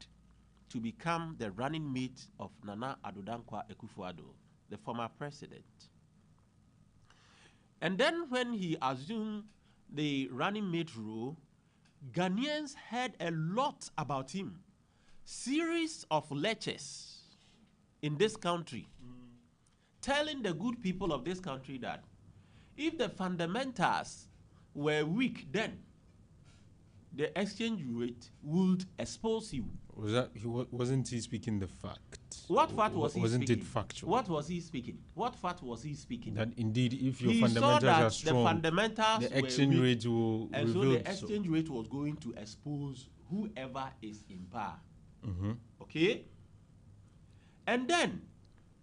to become the running mate of Nana Addo Dankwa Akufo-Addo, the former president. And then when he assumed the running mate role, Ghanaians heard a lot about him. Series of lectures in this country, telling the good people of this country that if the fundamentals were weak then, the exchange rate would expose you. Wasn't he speaking the fact? What fact was he speaking? Wasn't it factual? What was he speaking? What fact was he speaking? That indeed, if your he fundamentals saw that are strong, the fundamentals the exchange were weak, rate will and so reveal the exchange rate was going to expose whoever is in power. Okay? And then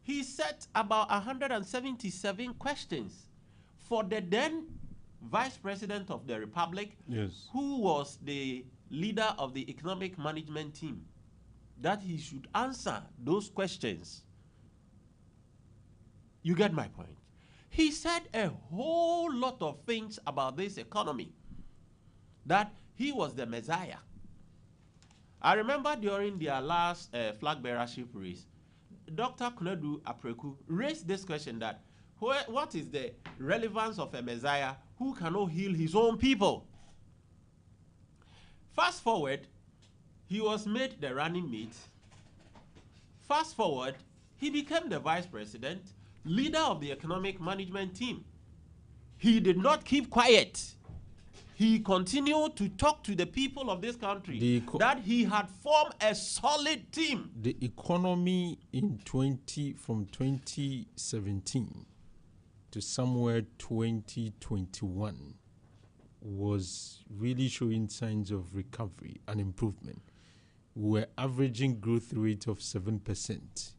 he set about 177 questions for the then Vice President of the Republic, yes, who was the leader of the economic management team, that he should answer those questions. You get my point? He said a whole lot of things about this economy, that he was the Messiah. I remember during their last flag bearership race, Dr. Kunedu Apreku raised this question that, what is the relevance of a Messiah who cannot heal his own people? Fast forward, he was made the running mate. Fast forward, he became the vice president, leader of the economic management team. He did not keep quiet. He continued to talk to the people of this country that he had formed a solid team. The economy from 2017 to somewhere 2021 was really showing signs of recovery and improvement. We were averaging growth rate of 7%.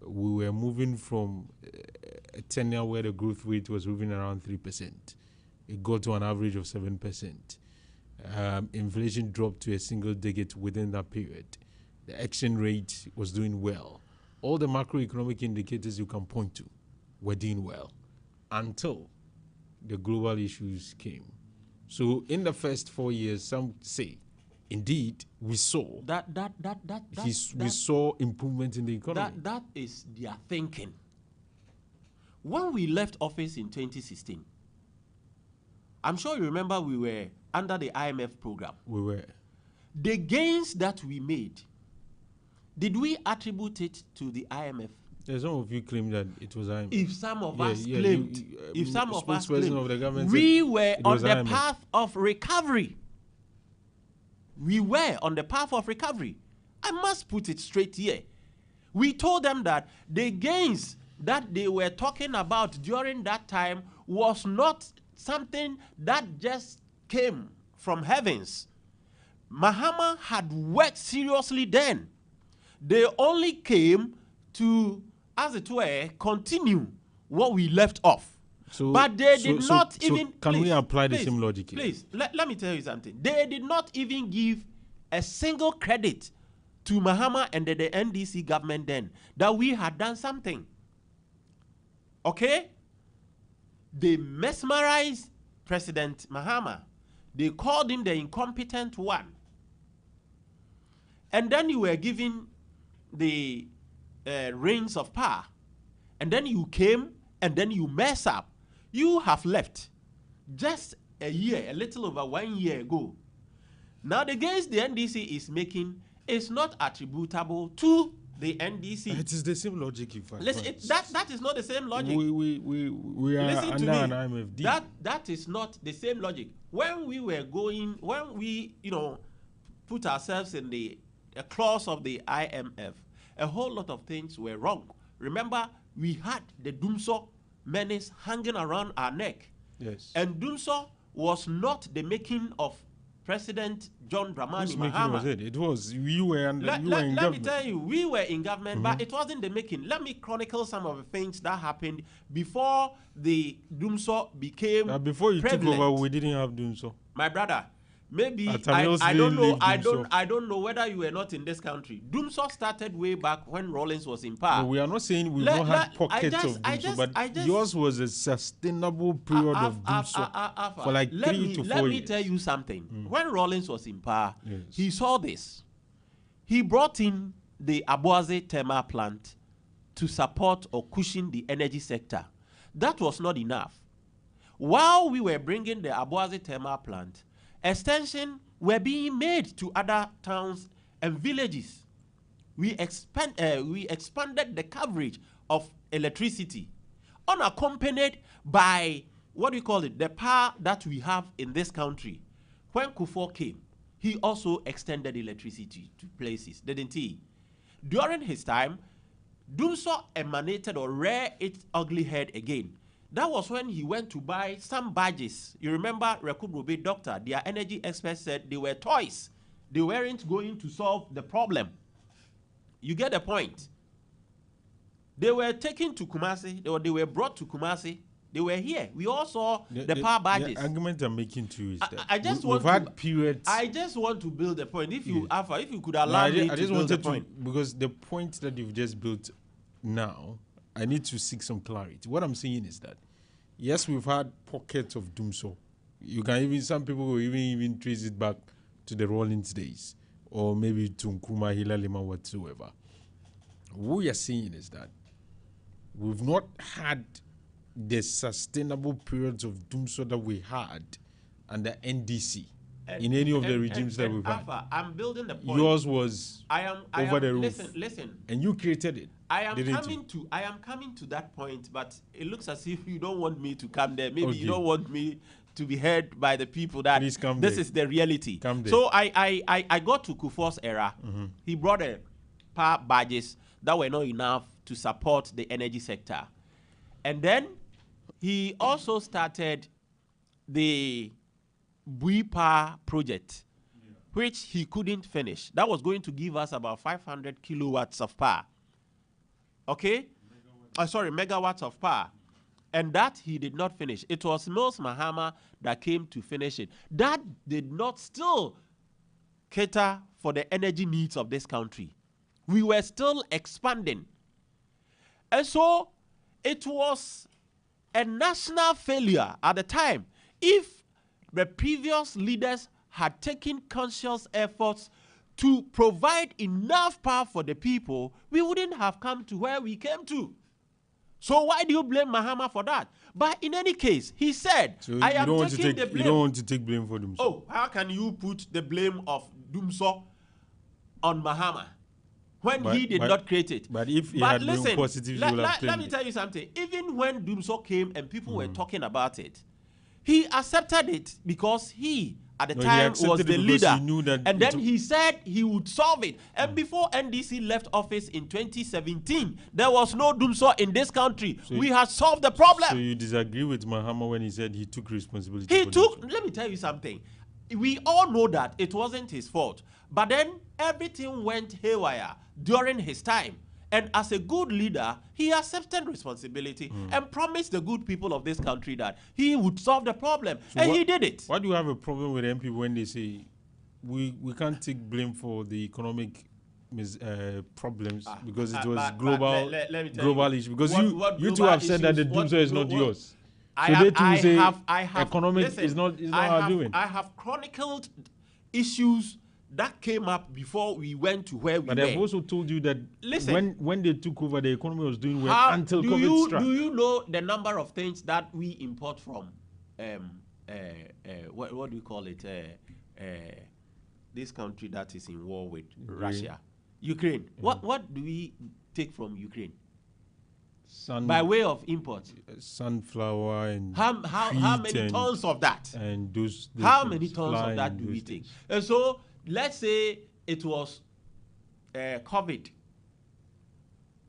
We were moving from a tenure where the growth rate was moving around 3%. It got to an average of 7%. Inflation dropped to a single digit within that period. The exchange rate was doing well. All the macroeconomic indicators you can point to were doing well until the global issues came. So in the first 4 years, some say, indeed, we saw we saw improvement in the economy. That is their thinking. When we left office in 2016, I'm sure you remember we were under the IMF program. We were. The gains that we made, did we attribute it to the IMF? Yeah, some of you claim that it was IMF. If some of us claimed, we were on the IMF. Path of recovery. We were on the path of recovery. I must put it straight here. We told them that the gains that they were talking about during that time was not something that just came from heavens. Mahama had worked seriously then. They only came to, as it were, continue what we left off. But they did not even... Can we apply the same logic here? Please, let me tell you something. They did not even give a single credit to Mahama and the NDC government then that we had done something. Okay? They mesmerized President Mahama. They called him the incompetent one. And then you were given the reins of power. And then you came and then you mess up. You have left just a little over 1 year ago. Now the gains the NDC is making is not attributable to the NDC. It is the same logic, in fact. Listen, that is not the same logic. We are Listen under to me. an IMFD. That is not the same logic. When we put ourselves in the clause of the IMF, a whole lot of things were wrong. Remember, we had the Dumso menace hanging around our neck. Yes. And Dumso was not the making of President John Dramani Mahama. Was it? It was. You were in Let government. me tell you, we were in government, but it wasn't the making. Let me chronicle some of the things that happened before the Dumso became before you prevalent. took over, we didn't have Dumso. My brother, maybe I don't know whether you were not in this country. Dumso started way back when Rawlings was in power. No, we are not saying we've not had pockets of Dumso, but yours was a sustainable period of Dumso for like 3 to 4 years. Let me tell you something. When Rawlings was in power, he saw this. He brought in the Aboase thermal plant to support or cushion the energy sector. That was not enough. While we were bringing the Aboase thermal plant, extensions were being made to other towns and villages. We expanded the coverage of electricity, unaccompanied by the power that we have in this country. When Kufuor came, he also extended electricity to places, didn't he? During his time, Dumso emanated or reared its ugly head again. That was when he went to buy some badges. You remember Rekub Doctor, their energy experts said they were toys. They weren't going to solve the problem. You get the point. They were taken to Kumasi, or they were brought to Kumasi. They were here. We all saw the power badges. The argument I'm making to you is that I just we've had periods. I just want to build a point. If you, Alpha, if you could allow me to build a point. Because the point that you've just built now, I need to seek some clarity. What I'm saying is that, yes, we've had pockets of Dumso. You can even, some people will even trace it back to the Rawlings days, or maybe to Nkrumah, Hilalima, whatsoever. What we are saying is that we've not had the sustainable periods of Dumso that we had under NDC in any of the regimes that we've had. Alpha, I'm building the point. Yours was over the roof. Listen. And you created it. I am coming to that point, but it looks as if you don't want me to come there. Maybe you don't want me to be heard by the people that this is the reality. So I got to Kufuor's era. He brought a power badges that were not enough to support the energy sector. And then he also started the Buipa project, which he couldn't finish. That was going to give us about 500 kilowatts of power. Okay? Megawatts of power. And that he did not finish. It was Mills Mahama that came to finish it. That did not still cater for the energy needs of this country. We were still expanding. And so it was a national failure at the time. If the previous leaders had taken conscious efforts to provide enough power for the people, we wouldn't have come to where we came to. So why do you blame Mahama for that? But in any case, he said, I am taking the blame. You don't want to take blame for Dumso. Oh, how can you put the blame of Dumso on Mahama when he did not create it? But if he had been positive, let me tell you something. Even when Dumso came and people were talking about it, he accepted it because he, at the time, was the leader. And then he said he would solve it. And before NDC left office in 2017, there was no Dumso in this country. So we had solved the problem. So you disagree with Mahama when he said he took responsibility? Let me tell you something. We all know that it wasn't his fault. But then everything went haywire during his time. And as a good leader, he accepted responsibility and promised the good people of this country that he would solve the problem. So and he did it. Why do you have a problem with MP when they say we can't take blame for the economic problems because it was global issue? Because you two have said that the Dumso is not yours. So they too say economic is not our doing. I have chronicled issues that came up before we went to where we were. But I've also told you that when they took over, the economy was doing well until COVID struck. Do you know the number of things that we import from, what do you call it, this country that is in war with Russia? Ukraine. What do we take from Ukraine? By way of import, sunflower and how many tons of that? And those how many tons of that do we take? And so let's say it was COVID.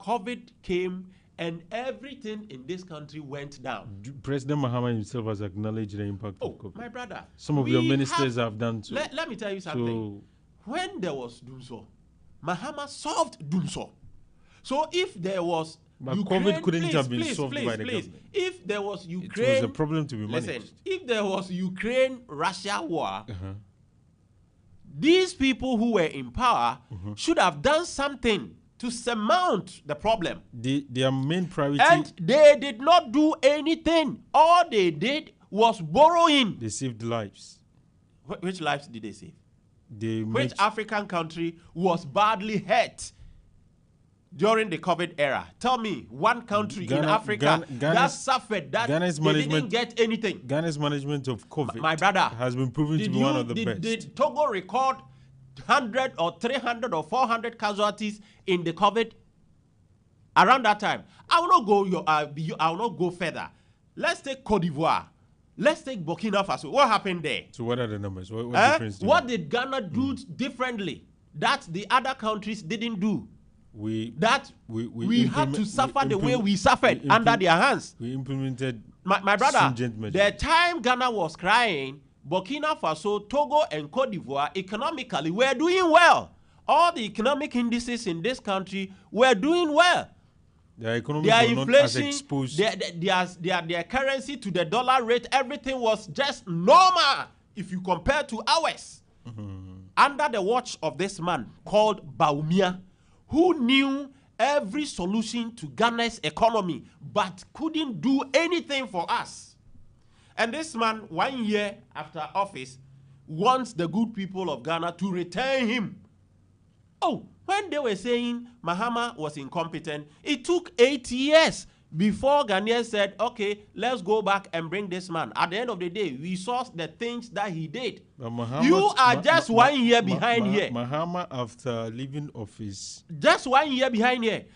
COVID came and everything in this country went down. President Mahama himself has acknowledged the impact of COVID. My brother, some of your ministers have done too. Let me tell you something. When there was Doomsor, Mahama solved Doomsor. So if there was but Ukraine, COVID couldn't have been solved by the government. If there was Ukraine, it was a problem to be managed. Listen, if there was Ukraine-Russia war, these people who were in power should have done something to surmount the problem. Their main priority... And they did not do anything. All they did was borrowing. They saved lives. Which lives did they save? Which African country was badly hurt during the COVID era? Tell me one country in Africa that suffered, that they didn't get anything. Ghana's management of COVID, my brother, has been proven to be one of the best. Did Togo record 100 or 300 or 400 casualties in the COVID around that time? I will not go further. Let's take Cote d'Ivoire. Let's take Burkina Faso. What happened there? So what are the numbers? What did Ghana do differently that the other countries didn't do? We had to suffer the way we suffered under their hands. We implemented my brother, the time Ghana was crying, Burkina Faso, Togo, and Cote d'Ivoire economically were doing well. All the economic indices in this country were doing well. Their economy was inflation, not as exposed. Their currency to the dollar rate, everything was just normal if you compare to ours. Under the watch of this man called Baumia, who knew every solution to Ghana's economy but couldn't do anything for us. And this man, 1 year after office, wants the good people of Ghana to return him. Oh, when they were saying Mahama was incompetent, it took 8 years before Ghanaians said, okay, let's go back and bring this man. At the end of the day, we saw the things that he did. You are just 1 year behind here. Mahama, after leaving office, just 1 year behind here.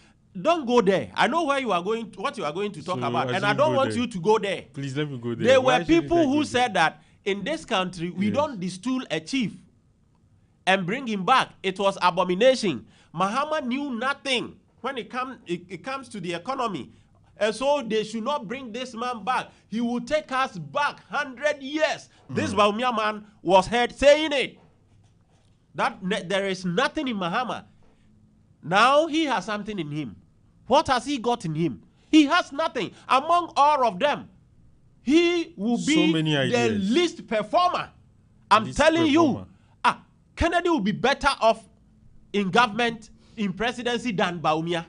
Don't go there. I know where you are going, what you are going to talk about, and I don't want you to go there. Please let me go there. There were people who said that in this country, we don't distool a chief and bring him back. It was abomination. Mahama knew nothing when it comes to the economy. And so they should not bring this man back. He will take us back 100 years. This Baumia man was heard saying it. That there is nothing in Mahama. Now he has something in him. What has he got in him? He has nothing. Among all of them, he will be the least performer. I'm telling you, Kennedy will be better off in government, in presidency than Baumia.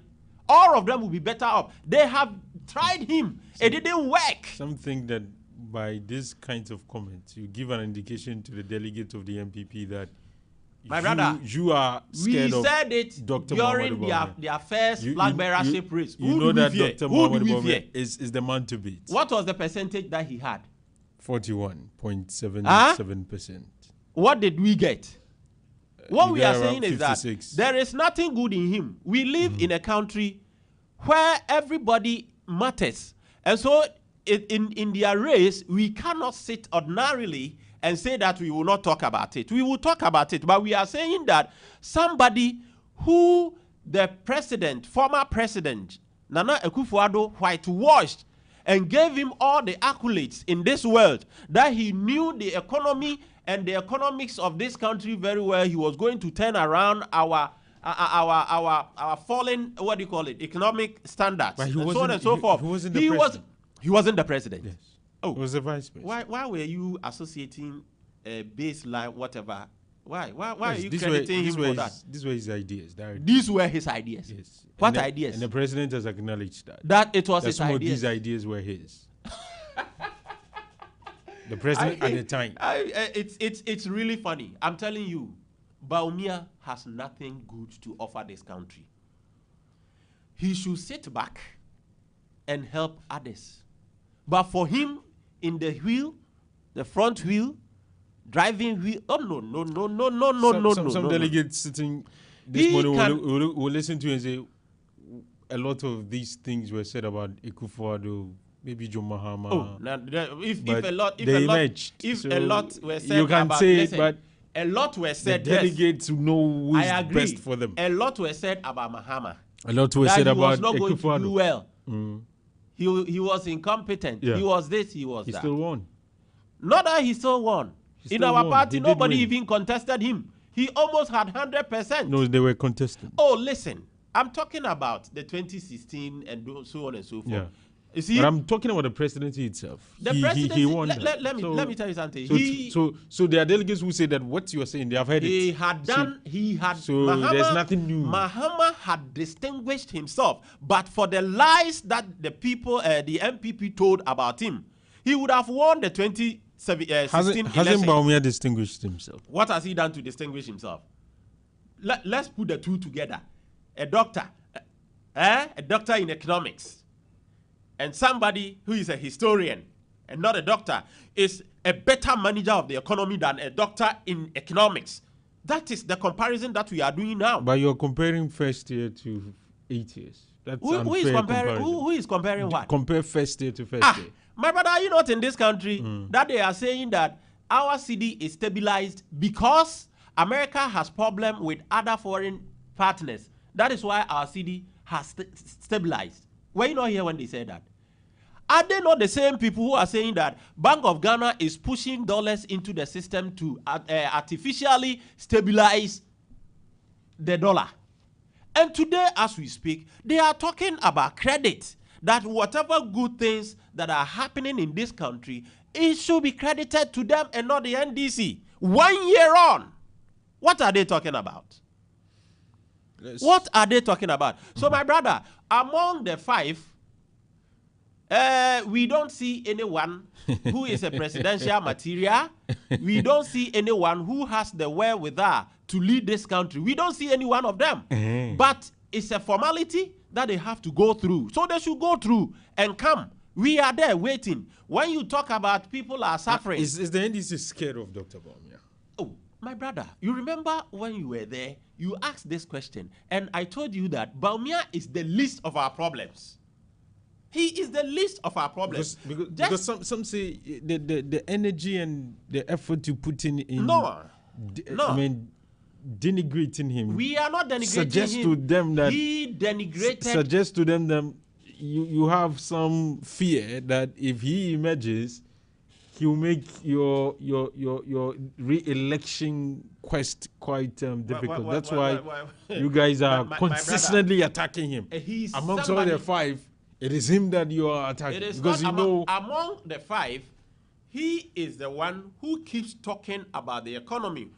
All of them will be better off. They have tried him. It didn't work. Something that by this kind of comments, you give an indication to the delegates of the MPP that my brother, you are scared of Dr. during their first flag bearership race. You know that Dr. Mohamed is the man to beat. What was the percentage that he had? 41.77%. What did we get? What we are saying is that there is nothing good in him. We live in a country where everybody matters. And so in their race, we cannot sit ordinarily and say that we will not talk about it. We will talk about it, but we are saying that somebody who the president, former president, Nana Akufo-Addo, whitewashed and gave him all the accolades in this world, that he knew the economy and the economics of this country very well. He was going to turn around our fallen, what do you call it, economic standards, and so on and so forth. He wasn't the president. Yes. Oh, he was the vice president. Why were you associating a baseline, whatever? Why are you crediting him for that? These were his ideas. These were his ideas. Yes. What ideas? And the president has acknowledged that. That it was his ideas. Some of these ideas were his. The president at the time. It's really funny. I'm telling you, Baumia has nothing good to offer this country. He should sit back and help others. But for him, in the wheel, the front wheel, driving wheel, no. Some delegates sitting this morning we'll listen to you and say a lot of these things were said about Akufo-Addo, maybe John Mahama. Oh, now, if a lot were said you can about, say listen, it, but a lot were said. The delegates know who's best for them. A lot were said about Mahama. A lot were said about he was not going to do well. Mm. He was incompetent. Yeah. He was this. He was that. He still won. Not that he still won. In our party, nobody even contested him. He almost had 100%. No, they were contested. Oh, listen. I'm talking about the 2016 and so on and so forth. Yeah. You see, but I'm talking about the presidency itself. The presidency, he won. Let me tell you something. So there are delegates who say that what you are saying, they have heard he it. Had done. So Mahama, there's nothing new. Mahama had distinguished himself, but for the lies that the people, the MPP told about him, he would have won the 2016 election. Hasn't Bawumia distinguished himself? What has he done to distinguish himself? Let's put the two together. A doctor in economics, and somebody who is a historian and not a doctor is a better manager of the economy than a doctor in economics. That is the comparison that we are doing now. But you're comparing first year to 8 years. That's who is comparing? Who is comparing what? Compare first year to first year. My brother, are you not in this country that they are saying that our city is stabilized because America has problem with other foreign partners? That is why our city has stabilized. Were you not here when they said that? Are they not the same people who are saying that Bank of Ghana is pushing dollars into the system to artificially stabilize the dollar? And today, as we speak, they are talking about credit, that whatever good things that are happening in this country, it should be credited to them and not the NDC. 1 year on, what are they talking about? What are they talking about? So, my brother, among the five, we don't see anyone who is a presidential material. We don't see anyone who has the wherewithal to lead this country. We don't see any one of them. But it's a formality that they have to go through. So they should go through and come. We are there waiting. When you talk about people are suffering. Is the NDC scared of Dr. Bawumia? Oh, my brother, you remember when you were there, you asked this question, and I told you that Bawumia is the least of our problems. He is the least of our problems. Because some say the energy and the effort you put in no. I mean, denigrating him. We are not denigrating suggest him. to them that he denigrated. Suggest to them that you have some fear that if he emerges, he will make your re-election quest quite difficult. That's why you guys are consistently attacking him. Amongst all the five, it is him that you are attacking. Because you know, among the five, he is the one who keeps talking about the economy.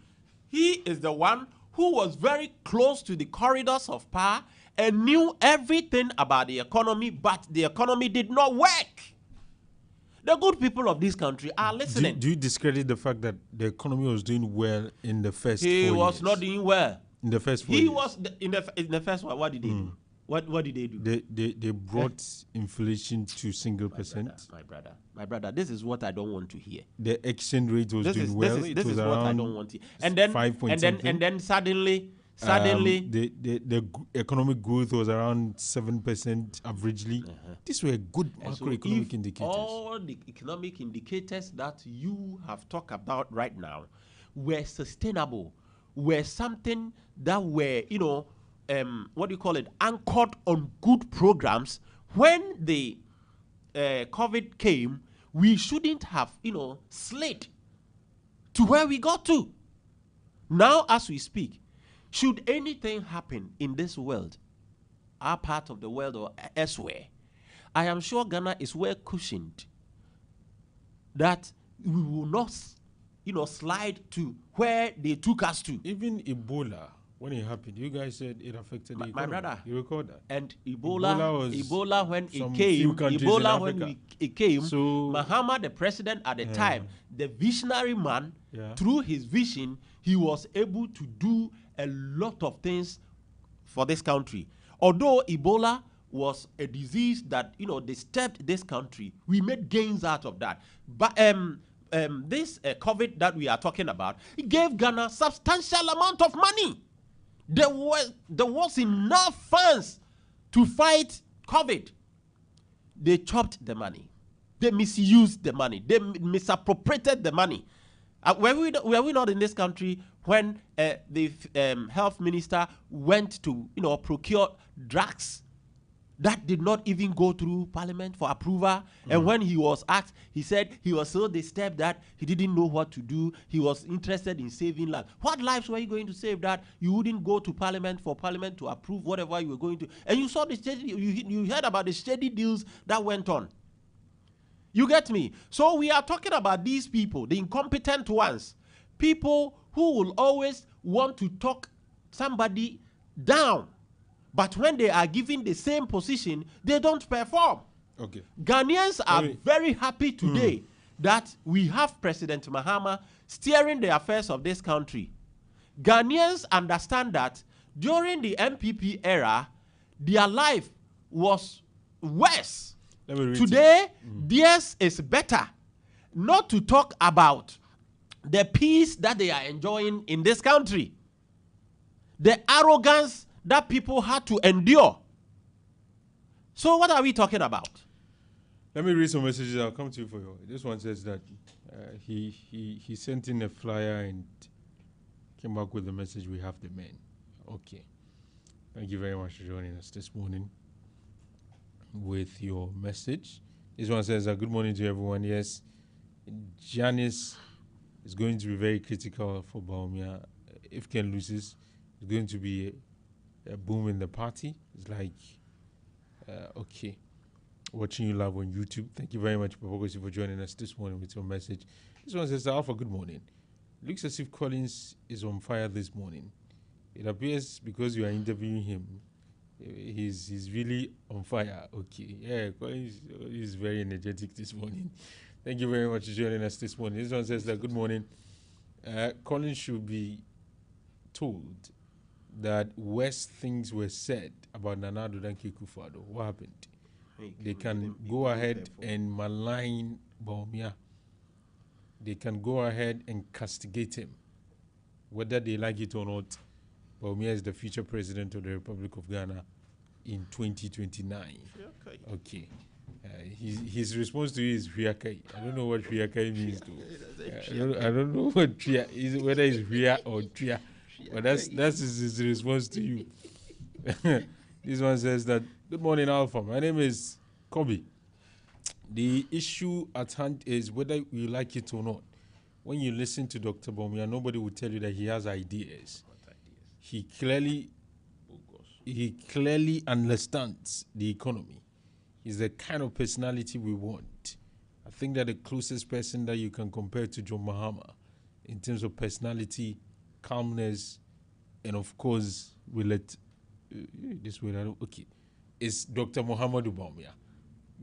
He is the one who was very close to the corridors of power and knew everything about the economy, but the economy did not work. The good people of this country are listening. Do you discredit the fact that the economy was doing well in the first 4 years? He was not doing well. In the first 4 years? He was in the first one. What did they do? What did they do? They brought inflation to 1%. My brother, this is what I don't want to hear. The exchange rate was doing well. This is what I don't want to hear. And then suddenly the economic growth was around 7% averagely. These were good macroeconomic indicators. All the economic indicators that you have talked about right now were sustainable, were something that were, anchored on good programs. When the COVID came, we shouldn't have, slid to where we got to. Now, as we speak, should anything happen in this world, our part of the world or elsewhere, I am sure Ghana is well cushioned that we will not, slide to where they took us to. Even Ebola, when it happened, you guys said it affected the economy. My brother, you record that. And Ebola when it came, so Mahama, the president at the time, the visionary man, through his vision, he was able to do a lot of things for this country. Although Ebola was a disease that disturbed this country, we made gains out of that. But this COVID that we are talking about, it gave Ghana substantial amount of money. There was enough funds to fight COVID. They chopped the money. They misused the money. They misappropriated the money. Were we not in this country when the health minister went to procure drugs that did not even go through parliament for approval? And when he was asked, he said he was so disturbed that he didn't know what to do. He was interested in saving lives. What lives were you going to save that you wouldn't go to parliament for parliament to approve whatever you were going to? And you saw the steady, you heard about the steady deals that went on. You get me? So we are talking about these people, the incompetent ones, people who will always want to talk somebody down. But when they are given the same position, they don't perform. Okay. Ghanaians are very happy today that we have President Mahama steering the affairs of this country. Ghanaians understand that during the MPP era, their life was worse. Today, theirs is better. Not to talk about the peace that they are enjoying in this country. The arrogance that people had to endure. So what are we talking about? Let me read some messages. I'll come to you for you. This one says that he sent in a flyer and came back with the message, we have the men. Okay. Thank you very much for joining us this morning with your message. This one says, good morning to everyone. Yes, Janice is going to be very critical for Bawumia. If Ken loses, it's going to be a boom in the party. It's like, okay. Watching you live on YouTube. Thank you very much, Papagosi, for joining us this morning with your message. This one says, Alfa, good morning. Looks as if Collins is on fire this morning. It appears because you are interviewing him, he's really on fire. Okay. Yeah, Collins is very energetic this morning. Thank you very much for joining us this morning. This one says that, good morning. Collins should be told that worse things were said about Nana Addo than Kufuor. What happened? They can go ahead and malign Bawumia. They can go ahead and castigate him. Whether they like it or not, Bawumia is the future president of the Republic of Ghana in 2029. Okay. His response to you is Riakai. I don't know what Riakai means to. I don't know what Tria is, whether it's Ria or Tria. But that's his response to you. This one says that, good morning, Alpha. My name is Kobe. The issue at hand is whether you like it or not. When you listen to Dr. Bawumia, nobody will tell you that he has ideas. He clearly understands the economy. He's the kind of personality we want. I think that the closest person that you can compare to John Mahama in terms of personality, calmness, and of course, is Dr. Muhammadu Bawumia.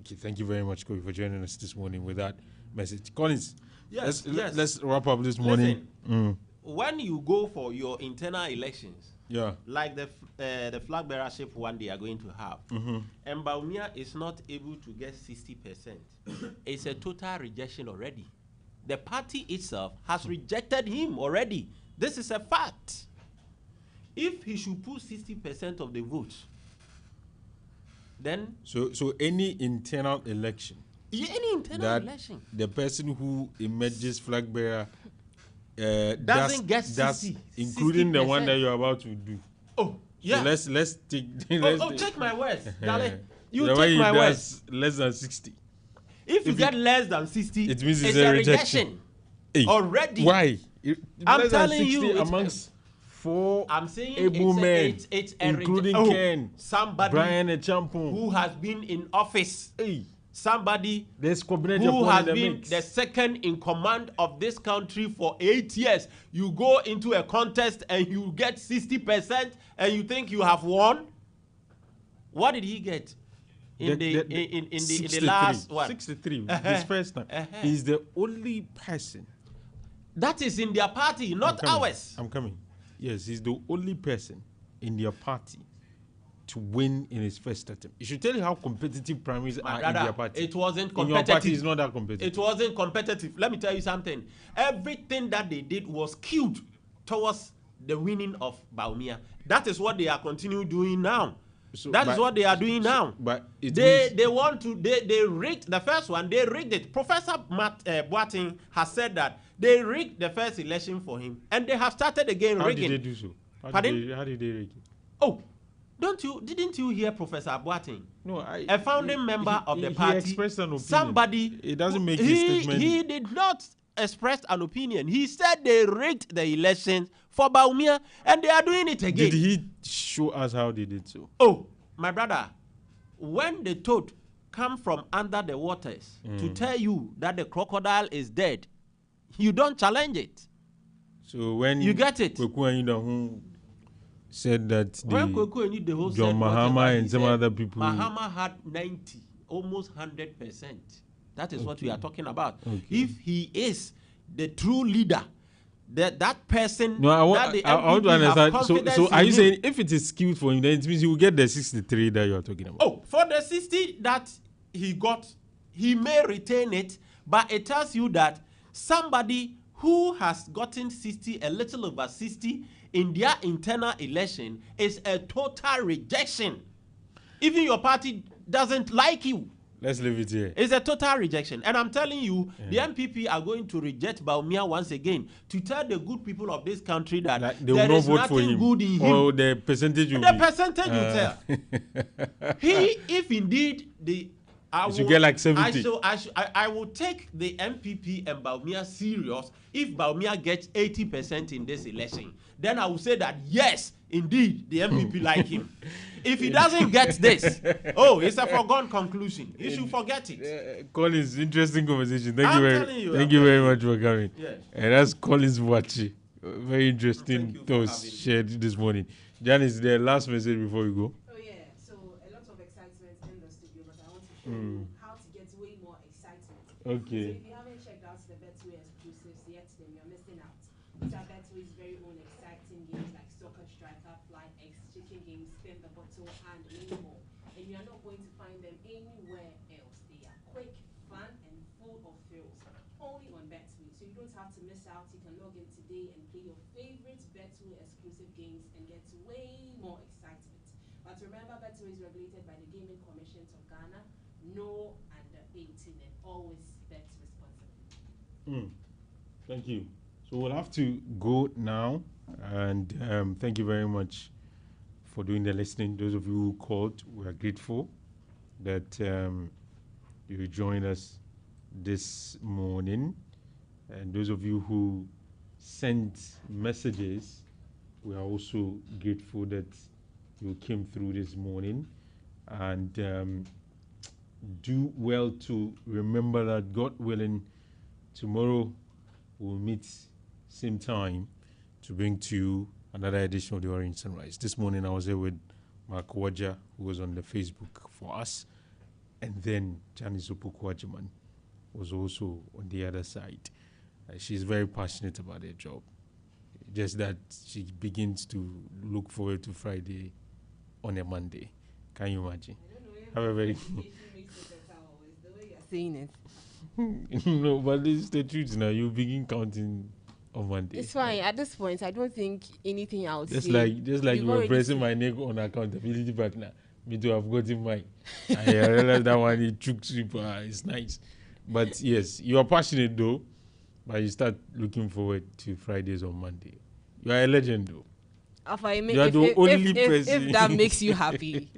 Okay, thank you very much, Kobe, for joining us this morning with that message. Collins, let's wrap up this morning. Listen, when you go for your internal elections, like the flag bearership one they are going to have, and Bawumia is not able to get 60%, it's a total rejection already. The party itself has rejected him already. This is a fact. If he should put 60% of the votes, then so any internal election, the person who emerges flag bearer doesn't get 60, including 60%. The one that you're about to do. Oh, yeah. So let's take. Take my words, darling. You take my words. Less than 60. If you get less than 60, it means it's a rejection. Already. Why? I'm telling you, amongst four able men, it's including Ken, somebody Brian Echampon, who has been in office. Somebody who who has been the second in command of this country for 8 years. You go into a contest and you get 60% and you think you have won. What did he get in the last one? 63. His first time. He's the only person that is in their party, not ours. I'm coming. Yes, he's the only person in their party to win in his first attempt. It should tell you how competitive primaries are in their party. It wasn't competitive. In your party, it's not that competitive. It wasn't competitive. Let me tell you something. Everything that they did was skewed towards the winning of Baumia. That is what they are continuing doing now. So, that is what they are doing now. But they rigged the first one. They rigged it. Professor Matt Boating has said that they rigged the first election for him, and they have started again rigging. How did they do so? How did they rig it? Oh, didn't you hear Professor Boating? No, a founding member of the party. He expressed an opinion. Somebody. It doesn't make his statement. He did not express an opinion. He said they rigged the elections for Baumia, and they are doing it again. Did he show us how they did so? Oh, my brother, when the toad come from under the waters to tell you that the crocodile is dead, you don't challenge it. So when you get it, Kweku said that John Mahama and some other people, Mahama had 90, almost 100%. That is what we are talking about. Okay. If he is the true leader, that person. No, I want to understand. So are you saying if it is skewed for him, then it means he will get the 63 that you are talking about? Oh, for the 60 that he got, he may retain it, but it tells you that somebody who has gotten 60, a little over 60 in their internal election is a total rejection. Even your party doesn't like you. Let's leave it here. It's a total rejection. And I'm telling you, the MPP are going to reject Baumia once again to tell the good people of this country that they will not vote for him. Good in him. Or the percentage will percentage will tell. If indeed I will get like 70. I will take the MPP and Baumia serious if Baumia gets 80% in this election. Then I will say that yes, indeed, the MPP like him. If he doesn't get this, it's a foregone conclusion. You should forget it. Collins, interesting conversation. Thank you very much for coming. Yes. And that's Collins Wachi. Very interesting thoughts shared this morning. Janice, the last message before we go. Oh yeah, so a lot of excitement in the studio, but I want to show you how to get way more excitement. Okay. So if you haven't checked out the Betway exclusives yet, then you're missing out. These are Betway's very own exciting games like Soccer Striker, Fly X, Chicken Games, Spin the Bottle, and many more. And you are not going to find them anywhere else. They are quick, fun, and full of thrills. Only on Betway, so you don't have to miss out. You can log in today and play your favorite Betway exclusive games and get way more excitement. But remember, Betway is regulated by the Gaming Commission of Ghana. No under 18 and always bet responsibly. Thank you. So we'll have to go now, and thank you very much for doing the listening. Those of you who called, we are grateful that you joined us this morning, and those of you who sent messages, we are also grateful that you came through this morning, and do well to remember that, God willing, tomorrow we'll meet same time to bring to you another edition of the Orange Sunrise. This morning I was here with Mark Waja, who was on the Facebook for us, and then Janice Opoku-Agyeman was also on the other side. She's very passionate about her job. Just that she begins to look forward to Friday on a Monday. Can you imagine? Have a very saying it. No, but this is the truth now. You begin counting on Monday. It's fine. At this point, I don't think anything else. Just like you were pressing my neck on accountability partner. Me too, I've gotten mine. I realized that one it took it's nice. But yes, you are passionate though. But you start looking forward to Fridays on Monday. You are a legend though. Alfa, you are the only person. If that makes you happy.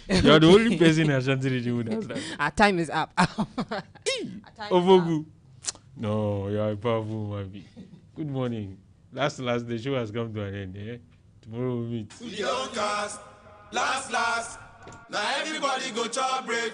You are the only person in Ashanti region who does that. Our time is up. Ovogu. No, you are a powerful man. Good morning. Last, the show has come to an end. Eh? Tomorrow we'll meet. Last. Now everybody go chop break.